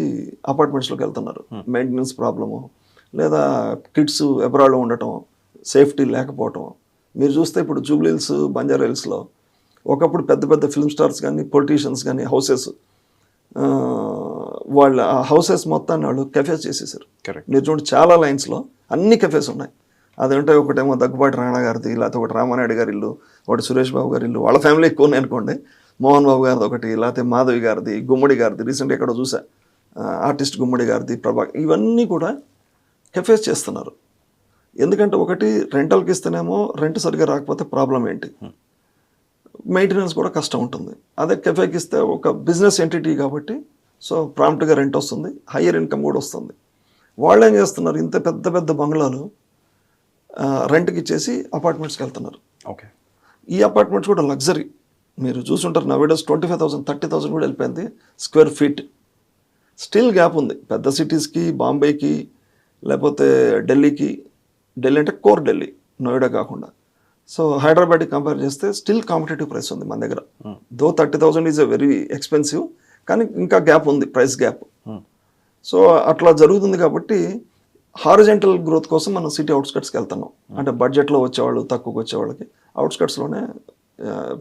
అపార్ట్మెంట్స్లోకి వెళ్తున్నారు. మెయింటెనెన్స్ ప్రాబ్లము, లేదా కిడ్స్ అబ్రాడ్లో ఉండటం, సేఫ్టీ లేకపోవటం. మీరు చూస్తే ఇప్పుడు జూబ్లీ హిల్స్, బంజారా హిల్స్లో ఒకప్పుడు పెద్ద పెద్ద ఫిల్మ్ స్టార్స్ కానీ, పొలిటీషియన్స్ కానీ హౌసెస్, వాళ్ళ ఆ హౌసెస్ మొత్తాన్ని వాళ్ళు కెఫేస్ చేసేసారు. మీరు చూడండి, చాలా లైన్స్లో అన్ని కెఫేస్ ఉన్నాయి. అదంటే ఒకటేమో దగ్గుబాటి రాణా గారిది, లేకపోతే ఒకటి రామానాయుడు గారి ఇల్లు, ఒకటి సురేష్ బాబు గారి ఇల్లు, వాళ్ళ ఫ్యామిలీ ఎక్కువ ఉన్నాయి అనుకోండి, మోహన్ బాబు గారిది ఒకటి, లేకపోతే మాధవి గారిది, గుమ్మడి గారిది, రీసెంట్గా ఎక్కడో చూసా, ఆర్టిస్ట్ గుమ్మడి గారిది, ప్రభా, ఇవన్నీ కూడా కెఫేస్ చేస్తున్నారు. ఎందుకంటే ఒకటి రెంటల్కి ఇస్తేనేమో రెంట్ సరిగ్గా రాకపోతే ప్రాబ్లం ఏంటి, మెయింటెనెన్స్ కూడా కష్టం ఉంటుంది. అదే కెఫేకి ఇస్తే ఒక బిజినెస్ ఎంటిటీ కాబట్టి సో ప్రాంప్ట్గా రెంట్ వస్తుంది, హయ్యర్ ఇన్కమ్ కూడా వస్తుంది. వాళ్ళు ఏం చేస్తున్నారు, ఇంత పెద్ద పెద్ద బంగ్లాలు రెంట్కి ఇచ్చేసి అపార్ట్మెంట్స్కి వెళ్తున్నారు. ఓకే. ఈ అపార్ట్మెంట్స్ కూడా లగ్జరీ, మీరు చూసుంటారు, నవేడేస్ 25,000, 30,000 కూడా వెళ్ళిపోయింది స్క్వేర్ ఫీట్. స్టిల్ గ్యాప్ ఉంది పెద్ద సిటీస్కి, బాంబేకి, లేకపోతే ఢిల్లీకి. ఢిల్లీ అంటే కోర్ ఢిల్లీ, నోయిడా కాకుండా. సో హైదరాబాద్కి కంపేర్ చేస్తే స్టిల్ కాంపిటేటివ్ ప్రైస్ ఉంది మన దగ్గర. దో 30,000 ఈజ్ ఎ వెరీ ఎక్స్పెన్సివ్, కానీ ఇంకా గ్యాప్ ఉంది, ప్రైస్ గ్యాప్. సో అట్లా జరుగుతుంది కాబట్టి హారిజెంటల్ గ్రోత్ కోసం మనం సిటీ అవుట్స్కట్స్కి వెళ్తున్నాం. అంటే బడ్జెట్లో వచ్చేవాళ్ళు, తక్కువకి వచ్చేవాళ్ళకి అవుట్స్కట్స్లోనే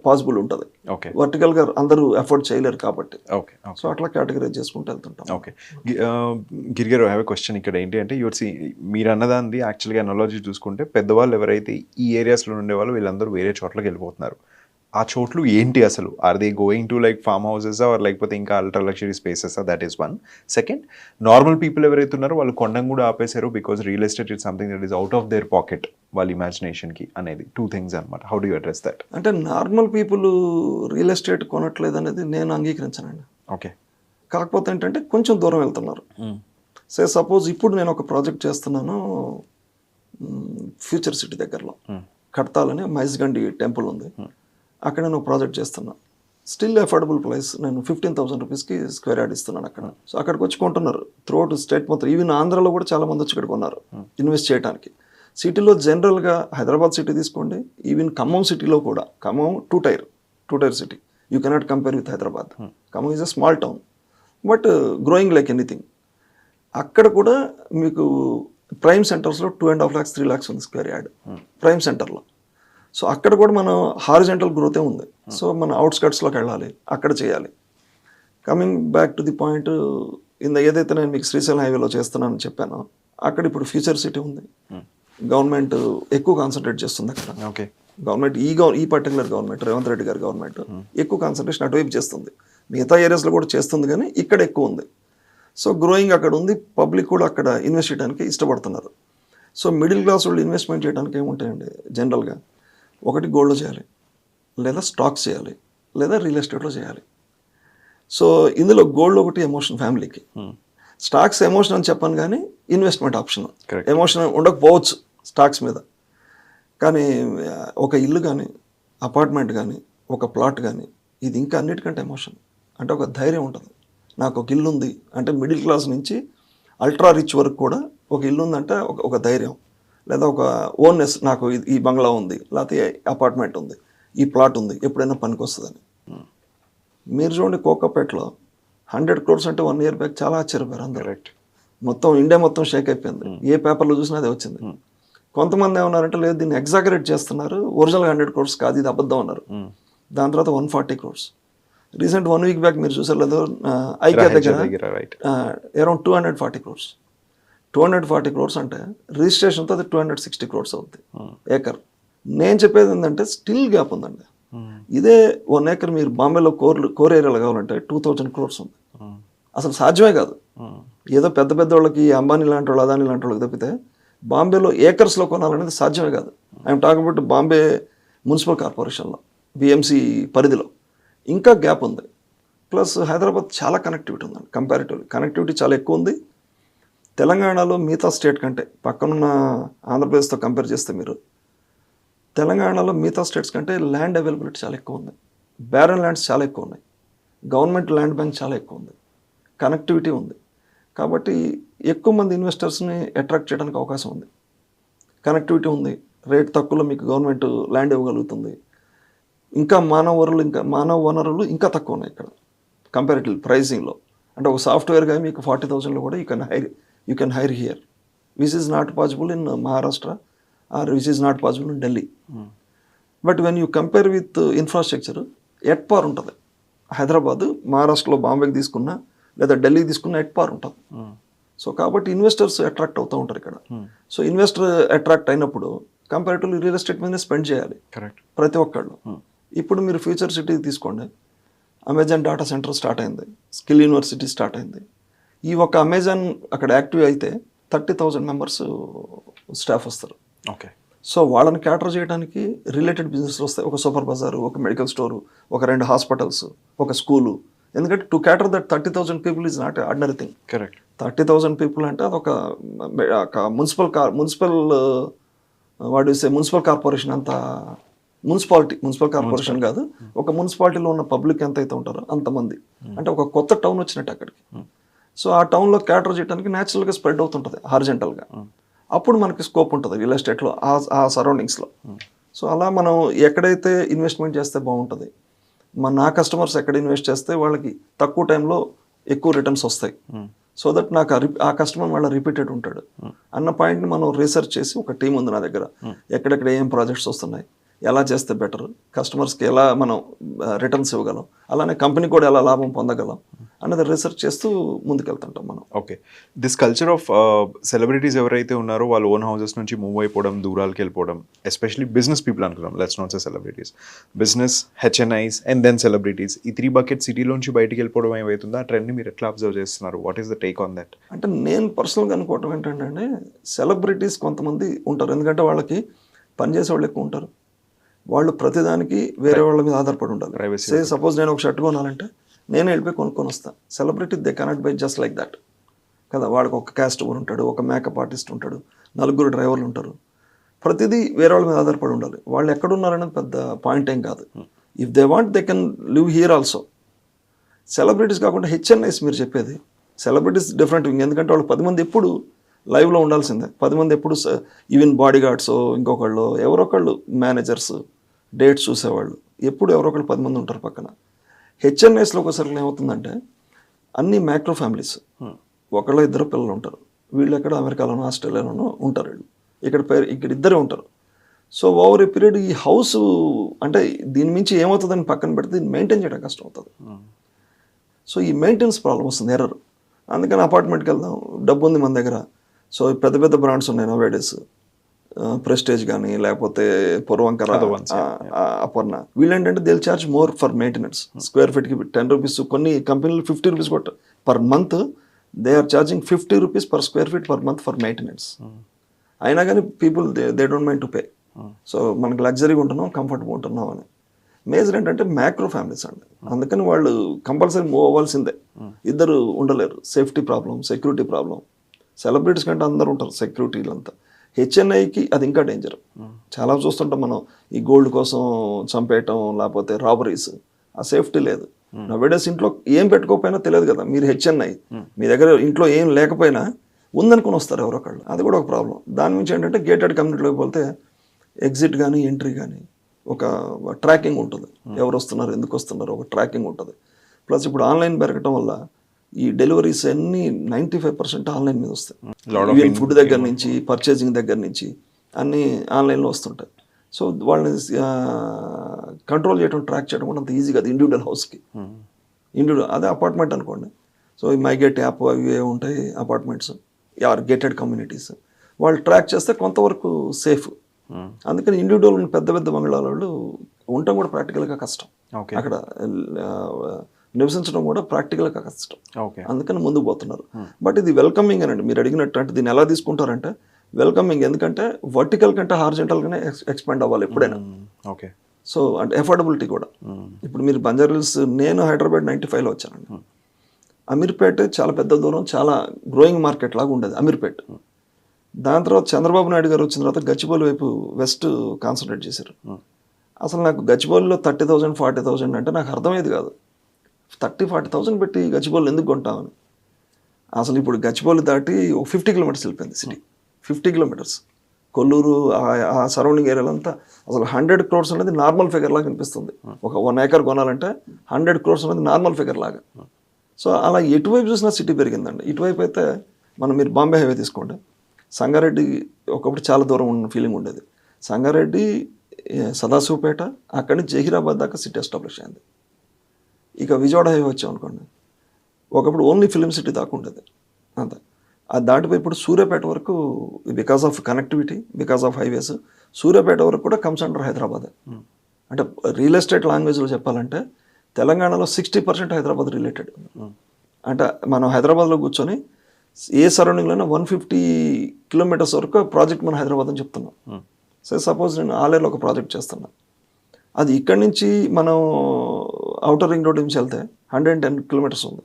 పాసిబుల్ ఉంటుంది. ఓకే. వర్టికల్గా అందరూ ఎఫోర్డ్ చేయలేరు కాబట్టి. ఓకే. సో అట్లా కేటగరైజ్ చేసుకుంటూ వెళ్తుంటాం. ఓకే. గిరిగారు, హ్యావ్ ఎ క్వశ్చన్ ఇక్కడ. ఏంటి అంటే మీరు అన్నదాన్ని యాక్చువల్గా అనాలజీ చూసుకుంటే, పెద్దవాళ్ళు ఎవరైతే ఈ ఏరియాస్లో ఉండేవాళ్ళు వీళ్ళందరూ వేరే చోట్లకి వెళ్ళిపోతున్నారు. ఆ చోట్లు ఏంటి అసలు? Are they going to like farm houses or లేకపోతే ఇంకా ultra luxury spaces? That is one. Second, normal people ఎవరైతే ఉన్నారో వాళ్ళు కొండను కూడా ఆపేశారు because real estate is something that is out of their pocket వాళ్ళ ఇమాజినేషన్కి అనేది. 2 థింగ్స్ అనమాట. How do you address that? అంటే నార్మల్ పీపుల్ రియల్ ఎస్టేట్ కొనట్లేదు అనేది నేను అంగీకరించానండి. ఓకే. కాకపోతే ఏంటంటే కొంచెం దూరం వెళ్తున్నారు. సపోజ్ ఇప్పుడు నేను ఒక ప్రాజెక్ట్ చేస్తున్నాను ఫ్యూచర్ సిటీ దగ్గరలో, కడతాలని మైజ్గండి టెంపుల్ ఉంది, అక్కడ నేను ప్రాజెక్ట్ చేస్తున్నా. స్టిల్ అఫోర్డబుల్ ప్రైస్, నేను 15,000 రూపీస్కి స్క్వేర్ యార్డ్ ఇస్తున్నాను అక్కడ. సో అక్కడికి వచ్చి కొంటున్నారు త్రూఅవుట్ స్టేట్ మొత్తం. ఈవెన్ ఆంధ్రాలో కూడా చాలా మంది వచ్చి ఇక్కడ కొన్నారు ఇన్వెస్ట్ చేయడానికి. సిటీలో జనరల్గా హైదరాబాద్ సిటీ తీసుకోండి, ఈవెన్ ఖమ్మం సిటీలో కూడా, Khammam two tier city, you cannot compare with Hyderabad. Khammam is a small town but growing like anything. అక్కడ కూడా మీకు ప్రైమ్ సెంటర్స్లో 2.5 lakhs 3 lakhs ఉంది స్క్వేర్ యార్డ్ ప్రైమ్ సెంటర్లో. సో అక్కడ కూడా మనం హారిజెంటల్ గ్రోతే ఉంది. సో మన అవుట్స్కట్స్లోకి వెళ్ళాలి, అక్కడ చేయాలి. Coming back to the point, ఏదైతే నేను మీకు శ్రీశైలం హైవేలో చేస్తున్నానని చెప్పానో, అక్కడ ఇప్పుడు ఫ్యూచర్ సిటీ ఉంది. గవర్నమెంట్ ఎక్కువ కాన్సన్ట్రేట్ చేస్తుంది అక్కడ. ఓకే. గవర్నమెంట్ ఈ పర్టికులర్ గవర్నమెంట్, రేవంత్ రెడ్డి గారి గవర్నమెంట్ ఎక్కువ కాన్సన్ట్రేషన్ అటువైపు చేస్తుంది. మిగతా ఏరియాస్లో కూడా చేస్తుంది కానీ ఇక్కడ ఎక్కువ ఉంది. సో గ్రోయింగ్ అక్కడ ఉంది, పబ్లిక్ కూడా అక్కడ ఇన్వెస్ట్ చేయడానికి ఇష్టపడుతున్నారు. సో మిడిల్ క్లాస్ వాళ్ళు ఇన్వెస్ట్మెంట్ చేయడానికి ఏముంటాయండి జనరల్గా, ఒకటి గోల్డ్లో చేయాలి, లేదా స్టాక్స్ చేయాలి, లేదా రియల్ ఎస్టేట్లో చేయాలి. సో ఇందులో గోల్డ్ ఒకటి ఎమోషన్ ఫ్యామిలీకి, స్టాక్స్ ఎమోషన్ అని చెప్పాను కానీ ఇన్వెస్ట్మెంట్ ఆప్షన్. ఎమోషన్ ఉండకపోవచ్చు స్టాక్స్ మీద, కానీ ఒక ఇల్లు కానీ అపార్ట్మెంట్ కానీ ఒక ప్లాట్ కానీ ఇది ఇంకా అన్నిటికంటే ఎమోషన్. అంటే ఒక ధైర్యం ఉంటుంది, నాకు ఒక ఇల్లు ఉంది అంటే, మిడిల్ క్లాస్ నుంచి అల్ట్రా రిచ్ వరకు కూడా ఒక ఇల్లు ఉందంటే ఒక ధైర్యం, లేదా ఒక ఓన్నెస్, నాకు ఈ బంగ్లా ఉంది, లేకపోతే అపార్ట్మెంట్ ఉంది, ఈ ప్లాట్ ఉంది, ఎప్పుడైనా పనికి వస్తుందని. మీరు చూడండి కోకాపేటలో 100 crores అంటే 1 year బ్యాక్ చాలా ఆశ్చర్యపోయారు అందరూ. మొత్తం ఇండియా మొత్తం షేక్ అయిపోయింది, ఏ పేపర్లో చూసినా అదే వచ్చింది. కొంతమంది ఏమన్నారంటే లేదు దీన్ని ఎగ్జాగరేట్ చేస్తున్నారు, ఒరిజినల్గా 100 crores కాదు, ఇది అబద్ధం అన్నారు. దాని తర్వాత 140 crores. రీసెంట్ 1 week బ్యాక్ మీరు చూసారు లేదు, ఐక్య దగ్గర అరౌండ్ 240 crores. 240 crores అంటే రిజిస్ట్రేషన్తో అది 260 crores అవుతుంది ఏకర్. నేను చెప్పేది ఏంటంటే స్టిల్ గ్యాప్ ఉందండి. ఇదే 1 acre మీరు బాంబేలో కోర్ ఏరియాలో కావాలంటే 2000 crores ఉంది. అసలు సాధ్యమే కాదు. ఏదో పెద్ద పెద్ద వాళ్ళకి, అంబానీ లాంటి వాళ్ళు, అదానీ లాంటి వాళ్ళకి తప్పితే బాంబేలో ఏకర్స్లో కొనాలనేది సాధ్యమే కాదు. I'm talking about Bombay municipal కార్పొరేషన్లో, బిఎంసి పరిధిలో ఇంకా గ్యాప్ ఉంది. ప్లస్ హైదరాబాద్ చాలా కనెక్టివిటీ ఉందండి, కంపారిటివ్లీ కనెక్టివిటీ చాలా ఎక్కువ ఉంది. తెలంగాణలో మిగతా స్టేట్ కంటే, పక్కనున్న ఆంధ్రప్రదేశ్తో కంపేర్ చేస్తే మీరు, తెలంగాణలో మిగతా స్టేట్స్ కంటే ల్యాండ్ అవైలబిలిటీ చాలా ఎక్కువ ఉంది, బ్యారన్ ల్యాండ్స్ చాలా ఎక్కువ ఉన్నాయి, గవర్నమెంట్ ల్యాండ్ బ్యాంక్ చాలా ఎక్కువ ఉంది, కనెక్టివిటీ ఉంది. కాబట్టి ఎక్కువ మంది ఇన్వెస్టర్స్ని అట్రాక్ట్ చేయడానికి అవకాశం ఉంది. కనెక్టివిటీ ఉంది, రేట్ తక్కువలో మీకు గవర్నమెంట్ ల్యాండ్ ఇవ్వగలుగుతుంది. ఇంకా మానవ వనరులు ఇంకా తక్కువ ఉన్నాయి ఇక్కడ కంపారిటివ్ ప్రైసింగ్లో. అంటే ఒక సాఫ్ట్వేర్గా మీకు 40,000లో కూడా you can hire here, which is not possible in Maharashtra or which is not possible in Delhi. But when you compare with infrastructure at par ఉంటుంది. హైదరాబాద్ మహారాష్ట్రలో బాంబేకి తీసుకున్నా లేదా ఢిల్లీకి తీసుకున్నా ఎట్ పార్ ఉంటుంది. సో కాబట్టి ఇన్వెస్టర్స్ అట్రాక్ట్ అవుతూ ఉంటారు ఇక్కడ. సో ఇన్వెస్టర్ అట్రాక్ట్ అయినప్పుడు కంపారిటివ్లీ రియల్ ఎస్టేట్ మీదనే స్పెండ్ చేయాలి ప్రతి ఒక్కళ్ళు. ఇప్పుడు మీరు ఫ్యూచర్ సిటీ తీసుకోండి, అమెజాన్ డేటా సెంటర్ స్టార్ట్ అయింది, స్కిల్ యూనివర్సిటీ స్టార్ట్ అయింది. ఈ ఒక అమెజాన్ అక్కడ యాక్టివ్ అయితే 30,000 members స్టాఫ్ వస్తారు. ఓకే. సో వాళ్ళని క్యాటర్ చేయడానికి రిలేటెడ్ బిజినెస్లు వస్తాయి. ఒక సూపర్ బజారు, ఒక మెడికల్ స్టోరు, ఒక 2 hospitals, ఒక స్కూలు. ఎందుకంటే to క్యాటర్ that 30,000 people is not ordinary thing. Correct. 30,000 people అంటే అదొక మున్సిపల్ మున్సిపల్ కార్పొరేషన్ అంత, మున్సిపల్ కార్పొరేషన్ కాదు, ఒక మున్సిపాలిటీలో ఉన్న పబ్లిక్ ఎంత అయితే ఉంటారో అంతమంది, అంటే ఒక కొత్త టౌన్ వచ్చినట్టు అక్కడికి. సో ఆ టౌన్లో క్యాటర్ చేయడానికి న్యాచురల్గా స్ప్రెడ్ అవుతుంటుంది హారిజెంటల్గా. అప్పుడు మనకి స్కోప్ ఉంటుంది రియల్ ఎస్టేట్లో ఆ సరౌండింగ్స్లో. సో అలా మనం ఎక్కడైతే ఇన్వెస్ట్మెంట్ చేస్తే బాగుంటుంది, నా కస్టమర్స్ ఎక్కడ ఇన్వెస్ట్ చేస్తే వాళ్ళకి తక్కువ టైంలో ఎక్కువ రిటర్న్స్ వస్తాయి, సో దట్ నాకు ఆ కస్టమర్ మళ్ళీ రిపీటెడ్ ఉంటాడు అన్న పాయింట్ని మనం రీసెర్చ్ చేసి, ఒక టీం ఉంది నా దగ్గర, ఎక్కడెక్కడ ఏం ప్రాజెక్ట్స్ వస్తున్నాయి, ఎలా చేస్తే బెటర్, కస్టమర్స్కి ఎలా మనం రిటర్న్స్ ఇవ్వగలం, అలానే కంపెనీ కూడా ఎలా లాభం పొందగలం అన్న అనేది రీసెర్చ్ చేస్తూ ముందుకెళ్తుంటాం మనం. Okay. This culture of celebrities ఎవరైతే ఉన్నారో వాళ్ళు ఓన్ హౌసెస్ నుంచి మూవ్ అయిపోవడం, దూరాలకు వెళ్ళిపోవడం, ఎస్పెషలీ బిజినెస్ పీపుల్ అనుకున్నాం, let's not say celebrities, business, HNIs and then celebrities, ఈ 3 బకెట్ సిటీలోంచి బయటికి వెళ్ళిపోవడం ఏమవుతుందో ఆ ట్రెండ్ని మీరు ఎట్లా అబ్జర్వ్ చేస్తున్నారు? What is the take on that? అంటే నేను పర్సనల్గా అనుకోవటం ఏంటంటే సెలబ్రిటీస్ కొంతమంది ఉంటారు, ఎందుకంటే వాళ్ళకి పనిచేసే వాళ్ళు ఎక్కువ ఉంటారు, వాళ్ళు ప్రతిదానికి వేరే వాళ్ళ మీద ఆధారపడి ఉండాలి. Privacy సపోజ్ నేను ఒక షర్ట్ కొనాలంటే నేనే వెళ్ళిపోయి కొనుక్కొని వస్తాను. Celebrity they cannot by just like that కదా. వాళ్ళకి ఒక క్యాస్ట్ ఓవర్ ఉంటాడు, ఒక మేకప్ ఆర్టిస్ట్ ఉంటాడు, 4 డ్రైవర్లు ఉంటారు, ప్రతిదీ వేరే వాళ్ళ మీద ఆధారపడి ఉండాలి. వాళ్ళు ఎక్కడున్నారనేది పెద్ద పాయింట్ ఏం కాదు. If they want they can live here also. Celebrities కాకుండా హెచ్ఎన్ఐస్ మీరు చెప్పేది, సెలబ్రిటీస్ డిఫరెంట్, ఎందుకంటే వాళ్ళు 10 మంది ఎప్పుడు లైవ్లో ఉండాల్సిందే, 10 మంది ఎప్పుడు ఈవెన్ బాడీ గార్డ్స్, ఇంకొకళ్ళు ఎవరొకళ్ళు మేనేజర్స్, డేట్స్ చూసేవాళ్ళు, ఎప్పుడు ఎవరొకళ్ళు 10 మంది ఉంటారు పక్కన. హెచ్ఎన్ఐస్లో ఒకసారి ఏమవుతుందంటే అన్ని మ్యాక్రో ఫ్యామిలీస్, ఒకళ్ళు 2 పిల్లలు ఉంటారు, వీళ్ళు ఎక్కడ అమెరికాలోనో ఆస్ట్రేలియాలోనో ఉంటారు, వీళ్ళు ఇక్కడ ఇద్దరే ఉంటారు. సో ఓవర్ ఏ పీరియడ్ ఈ హౌస్ అంటే దీని మించి ఏమవుతుందని పక్కన పెడితే దీన్ని మెయింటైన్ చేయడం కష్టం అవుతుంది. సో ఈ మెయింటెనెన్స్ ప్రాబ్లం వస్తుంది, ఎర్రర్. అందుకని అపార్ట్మెంట్కి వెళ్దాం, డబ్బు ఉంది మన దగ్గర, సో పెద్ద పెద్ద బ్రాండ్స్ ఉన్నాయి నవేడేస్, ప్రెస్టేజ్ కానీ లేకపోతే పూర్వంకర, అపర్ణ, వీళ్ళు ఏంటంటే they charge more for maintenance. Square ఫీట్కి 10 రూపీస్, కొన్ని కంపెనీలు 50 రూపీస్ కొట్ట per month, they are charging 50 rupees per square feet per month for maintenance. అయినా కానీ people they don't mind to pay. So మనకి లగ్జరీగా ఉంటున్నాం, కంఫర్ట్గా ఉంటున్నాం అని. మేజర్ ఏంటంటే మ్యాక్రో ఫ్యామిలీస్ అండి, అందుకని వాళ్ళు కంపల్సరీ మూవ్ అవ్వాల్సిందే, ఇద్దరు ఉండలేరు. Safety problem, security problem. Celebrities కంటే అందరూ ఉంటారు సెక్యూరిటీలంతా. హెచ్ఎన్ఐకి అది ఇంకా డేంజర్. చాలా చూస్తుంటాం మనం, ఈ గోల్డ్ కోసం చంపేయటం, లేకపోతే రాబరీస్, ఆ సేఫ్టీ లేదు. నవేడేస్ ఇంట్లో ఏం పెట్టుకోకపోయినా తెలియదు కదా, మీరు హెచ్ఎన్ఐ, మీ దగ్గర ఇంట్లో ఏం లేకపోయినా ఉందనుకుని వస్తారు ఎవరొకళ్ళు, అది కూడా ఒక ప్రాబ్లం. దాని నుంచి ఏంటంటే గేటెడ్ కమ్యూనిటీలోకి పోతే ఎగ్జిట్ కానీ ఎంట్రీ కానీ ఒక ట్రాకింగ్ ఉంటుంది, ఎవరు వస్తున్నారు, ఎందుకు వస్తున్నారు, ఒక ట్రాకింగ్ ఉంటుంది. ప్లస్ ఇప్పుడు ఆన్లైన్ పెరగటం వల్ల ఈ డెలివరీస్ అన్నీ 95% ఆన్లైన్ మీద వస్తాయి. ఈవెన్ ఫుడ్ దగ్గర నుంచి, పర్చేజింగ్ దగ్గర నుంచి అన్నీ ఆన్లైన్లో వస్తుంటాయి. సో వాళ్ళని కంట్రోల్ చేయడం, ట్రాక్ చేయడం కూడా అంత ఈజీ కాదు ఇండివిజువల్ హౌస్కి. ఇండివిజువల్ అదే అపార్ట్మెంట్ అనుకోండి, సో ఈ మైగేట్ యాప్ అవి ఉంటాయి అపార్ట్మెంట్స్, ఆర్ గేటెడ్ కమ్యూనిటీస్, వాళ్ళు ట్రాక్ చేస్తే కొంతవరకు సేఫ్. అందుకని ఇండివిజువల్ పెద్ద పెద్ద బంగ్లాల వాళ్ళు ఉండటం కూడా ప్రాక్టికల్గా కష్టం, అక్కడ నివసించడం కూడా ప్రాక్టికల్గా కష్టం. అందుకని ముందుకు పోతున్నారు. బట్ ఇది వెల్కమింగ్ అనండి, మీరు అడిగినట్టు. అంటే దీన్ని ఎలా తీసుకుంటారంటే వెల్కమింగ్, ఎందుకంటే వర్టికల్ కంటే హార్జెంటల్గానే ఎక్స్పాండ్ అవ్వాలి ఎప్పుడైనా. ఓకే. సో అంటే ఎఫోర్డబిలిటీ కూడా. ఇప్పుడు మీరు బంజారాహిల్స్, నేను హైదరాబాద్ 95లో వచ్చానండి. అమీర్పేట చాలా పెద్ద దూరం, చాలా గ్రోయింగ్ మార్కెట్ లాగా ఉండేది అమీర్పేట. దాని తర్వాత చంద్రబాబు నాయుడు గారు వచ్చిన తర్వాత గచ్చిబౌలి వైపు వెస్ట్ కాన్సన్ట్రేట్ చేశారు. అసలు నాకు గచ్చిబౌలిలో 30,000 40,000 అంటే నాకు అర్థమయ్యేది కాదు. 30,000-40,000 పెట్టి గచ్చిబౌలి ఎందుకు కొంటామని. అసలు ఇప్పుడు గచ్చిబౌలి దాటి 50 కిలోమీటర్స్ వెళ్ళిపోయింది సిటీ, 50 కిలోమీటర్స్. కొల్లూరు ఆ సరౌండింగ్ ఏరియాలో అంతా అసలు 100 crores అనేది నార్మల్ ఫిగర్ లాగా అనిపిస్తుంది. ఒక 1 acre కొనాలంటే 100 crores అనేది నార్మల్ ఫిగర్ లాగా. సో అలా ఎటువైపు చూసినా సిటీ పెరిగిందండి. ఇటువైపు అయితే మీరు బాంబే హైవే తీసుకోండి, సంగారెడ్డి ఒకప్పుడు చాలా దూరం ఉన్న ఫీలింగ్ ఉండేది. సంగారెడ్డి, సదాశివపేట, అక్కడి నుంచి జహీరాబాద్ దాకా సిటీ ఎస్టాబ్లిష్ అయింది. ఇక విజయవాడ హైవే వచ్చాం అనుకోండి, ఒకప్పుడు ఓన్లీ ఫిలిం సిటీ దాకా ఉండేది అంతే. అది దాటిపోయి ఇప్పుడు సూర్యాపేట వరకు, because of connectivity, because of highways, Suryapet వరకు కూడా కమ్స్ అండర్ హైదరాబాద్. అంటే రియల్ ఎస్టేట్ లాంగ్వేజ్లో చెప్పాలంటే తెలంగాణలో 60% హైదరాబాద్ రిలేటెడ్. అంటే మనం హైదరాబాద్లో కూర్చొని ఏ సరౌండింగ్లోనే 150 kilometers వరకు ప్రాజెక్ట్ మన హైదరాబాద్ అని చెప్తున్నాం. సో సపోజ్ నేను ఆలేరులో ఒక ప్రాజెక్ట్ చేస్తున్నా, అది ఇక్కడి నుంచి మనం అవుటర్ రింగ్ రోడ్ నుంచి వెళ్తే 110 kilometers ఉంది.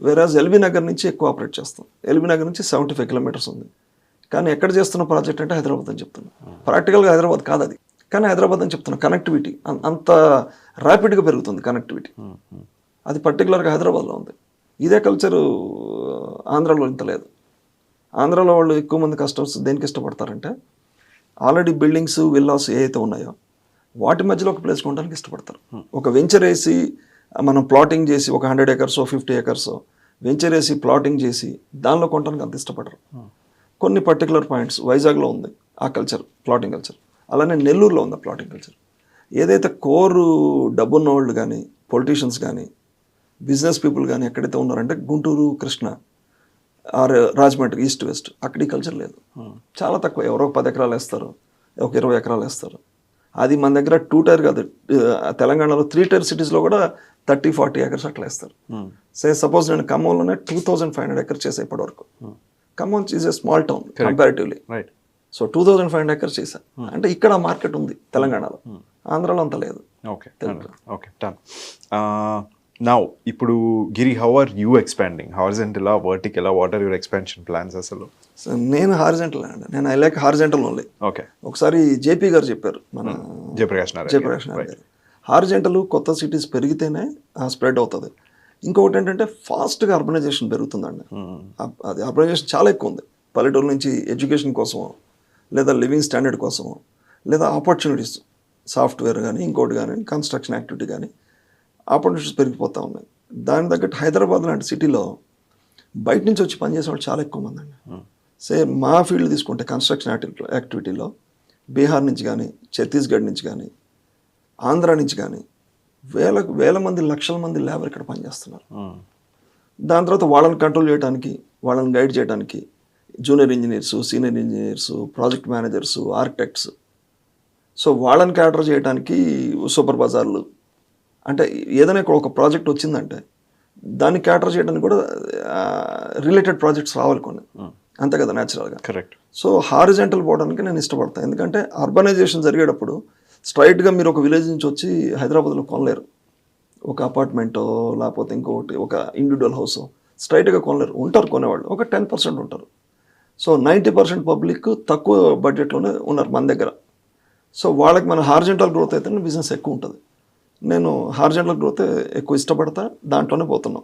వేరాజ్ ఎల్బీ నగర్ నుంచి ఎక్కువ ఆపరేట్ చేస్తాం, ఎల్బీ నగర్ నుంచి 75 kilometers ఉంది. కానీ ఎక్కడ చేస్తున్న ప్రాజెక్ట్ అంటే హైదరాబాద్ అని చెప్తున్నా. ప్రాక్టికల్గా హైదరాబాద్ కాదు అది, కానీ హైదరాబాద్ అని చెప్తున్నా. కనెక్టివిటీ అంత ర్యాపిడ్గా పెరుగుతుంది కనెక్టివిటీ, అది పర్టికులర్గా హైదరాబాద్లో ఉంది. ఇదే కల్చరు ఆంధ్రాలో ఇంత లేదు. ఆంధ్రాలో వాళ్ళు ఎక్కువ మంది కస్టమర్స్ దేనికి ఇష్టపడతారంటే ఆల్రెడీ బిల్డింగ్స్, విల్లాస్ ఏవైతే ఉన్నాయో వాటి మధ్యలో ఒక ప్లేస్ కొనడానికి ఇష్టపడతారు. ఒక వెంచర్ వేసి మనం ప్లాటింగ్ చేసి ఒక 100 acres 50 acres వెంచర్ వేసి ప్లాటింగ్ చేసి దానిలో కొనడానికి అంత ఇష్టపడరు. కొన్ని పర్టికులర్ పాయింట్స్, వైజాగ్లో ఉంది ఆ కల్చర్, ప్లాటింగ్ కల్చర్. అలానే నెల్లూరులో ఉంది ప్లాటింగ్ కల్చర్. ఏదైతే కోరు డబ్బున్న వాళ్ళు కానీ, పొలిటీషియన్స్ కానీ బిజినెస్ పీపుల్ కానీ ఎక్కడైతే ఉన్నారంటే Guntur, Krishna or Rajahmundry east west అక్కడ ఈ కల్చర్ లేదు. చాలా తక్కువ. ఎవరో 10 ఎకరాలు వేస్తారు, ఒక 20 ఎకరాలు వేస్తారు. అది మన దగ్గర 2 టైర్ కాదు, తెలంగాణలో 3 టైర్ సిటీస్లో కూడా 30-40 ఎకర్స్ అట్లా వేస్తారు. సపోజ్ నేను ఖమ్మంలోనే 2500 ఎకర్స్ చేసే ఇప్పటి వరకు. Khammam is a small town comparatively. So 2500 acres చేశాను. అంటే ఇక్కడ మార్కెట్ ఉంది తెలంగాణలో, ఆంధ్రాలో అంత లేదు. Okay okay done. నౌ ఇప్పుడు Giri, how are you expanding? Horizontal, vertical, what are your expansion plans అసలు? సో నేను హారిజంటల్ అండి, నేను I like horizontal only. Okay. ఒకసారి జేపీ గారు చెప్పారు, మన జయప్రకాష్ నారాయణ గారు, హారిజంటల్ కొత్త సిటీస్ పెరిగితేనే స్ప్రెడ్ అవుతుంది. ఇంకొకటి ఏంటంటే ఫాస్ట్గా అర్బనైజేషన్ పెరుగుతుందండి. అది అర్బనైజేషన్ చాలా ఎక్కువ ఉంది. పల్లెటూరు నుంచి ఎడ్యుకేషన్ కోసమో, లేదా లివింగ్ స్టాండర్డ్ కోసమో, లేదా ఆపర్చునిటీస్, సాఫ్ట్వేర్ కానీ ఇంకోటి కానీ కన్స్ట్రక్షన్ యాక్టివిటీ కానీ ఆపర్చునిటీస్ పెరిగిపోతూ ఉన్నాయి. దాని తగ్గట్టు హైదరాబాద్ లాంటి సిటీలో బయట నుంచి వచ్చి పనిచేసే వాళ్ళు చాలా ఎక్కువ మంది అండి. మా ఫీల్డ్ తీసుకుంటే కన్స్ట్రక్షన్ యాక్టివిటీలో బీహార్ నుంచి కానీ, ఛత్తీస్గఢ్ నుంచి కానీ, ఆంధ్ర నుంచి కానీ వేల మంది, లక్షల మంది లేబర్ ఇక్కడ పనిచేస్తున్నారు. దాని తర్వాత వాళ్ళని కంట్రోల్ చేయడానికి, వాళ్ళని గైడ్ చేయడానికి junior engineers, senior engineers, project managers, architects. So వాళ్ళని క్యాటర్ చేయడానికి సూపర్ బజార్లు. అంటే ఏదైనా ఇక్కడ ఒక ప్రాజెక్ట్ వచ్చిందంటే దాన్ని క్యాటర్ చేయడానికి కూడా రిలేటెడ్ ప్రాజెక్ట్స్ రావాలి కొన్ని, అంతే కదా న్యాచురల్గా. కరెక్ట్. సో హారిజంటల్ పోవడానికి నేను ఇష్టపడతాను. ఎందుకంటే అర్బనైజేషన్ జరిగేటప్పుడు స్ట్రైట్గా మీరు ఒక విలేజ్ నుంచి వచ్చి హైదరాబాద్లో కొనలేరు. ఒక అపార్ట్మెంటో లేకపోతే ఇంకొకటి ఒక ఇండివిజువల్ హౌస్ స్ట్రైట్గా కొనలేరు. ఉంటారు కొనేవాళ్ళు, ఒక 10% ఉంటారు. సో 90% పబ్లిక్ తక్కువ బడ్జెట్లోనే ఉన్నారు మన దగ్గర. సో వాళ్ళకి మన హారిజంటల్ గ్రోత్ అయితే బిజినెస్ ఎక్కువ ఉంటుంది. నేను హారిజంటల్ గ్రోత్ ఎక్కువ ఇష్టపడతా, దాంట్లోనే పోతున్నాం.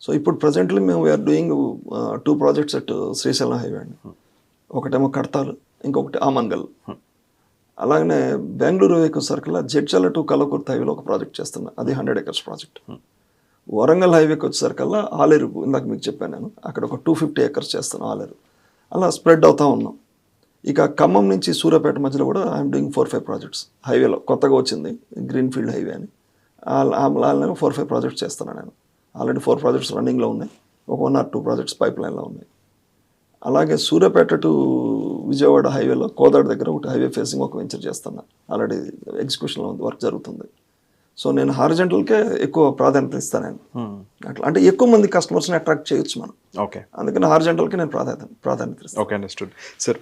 సో ఇప్పుడు ప్రజెంట్లీ మేము we're doing 2 projects at Srisailam highway అండి. ఒకటేమో కడతాల్, ఇంకొకటి ఆమన్గల్. అలాగనే బెంగళూరు ఎక్కువ సర్కిల్ జడ్చల్ల టు కల్లకుర్తి హైవేలో ఒక ప్రాజెక్ట్ చేస్తున్నా, అది 100 ఎకర్స్ ప్రాజెక్ట్. వరంగల్ హైవేకి వచ్చేసరికల్లా ఆలేరు, ఇందాక మీకు చెప్పాను నేను, అక్కడ ఒక 250 ఎకర్స్ చేస్తాను ఆలేరు. అలా స్ప్రెడ్ అవుతూ ఉన్నాం. ఇక ఖమ్మం నుంచి సూర్యాపేట మధ్యలో కూడా ఐఎమ్ డూయింగ్ 4-5 ప్రాజెక్ట్స్ హైవేలో. కొత్తగా వచ్చింది గ్రీన్ఫీల్డ్ హైవే అని, అలానే 4-5 ప్రాజెక్ట్స్ చేస్తున్నాను నేను. ఆల్రెడీ 4 ప్రాజెక్ట్స్ రన్నింగ్లో ఉన్నాయి, ఒక 1 or 2 ప్రాజెక్ట్స్ పైప్ లైన్లో ఉన్నాయి. అలాగే సూర్యాపేట టు విజయవాడ హైవేలో కోదాడ దగ్గర ఒకటి హైవే ఫేసింగ్ ఒక వెంచర్ చేస్తున్నా, ఆల్రెడీ ఎగ్జిక్యూషన్లో ఉంది, వర్క్ జరుగుతుంది. సో నేను హారిజంటల్కే ఎక్కువ ప్రాధాన్యత ఇస్తాను నేను. అట్లా అంటే ఎక్కువ మంది కస్టమర్స్ని అట్రాక్ట్ చేయొచ్చు మనం. ఓకే. అందుకని హారిజంటల్కి నేను ప్రాధాన్యత ఇస్తాను. Okay, understood. Sir,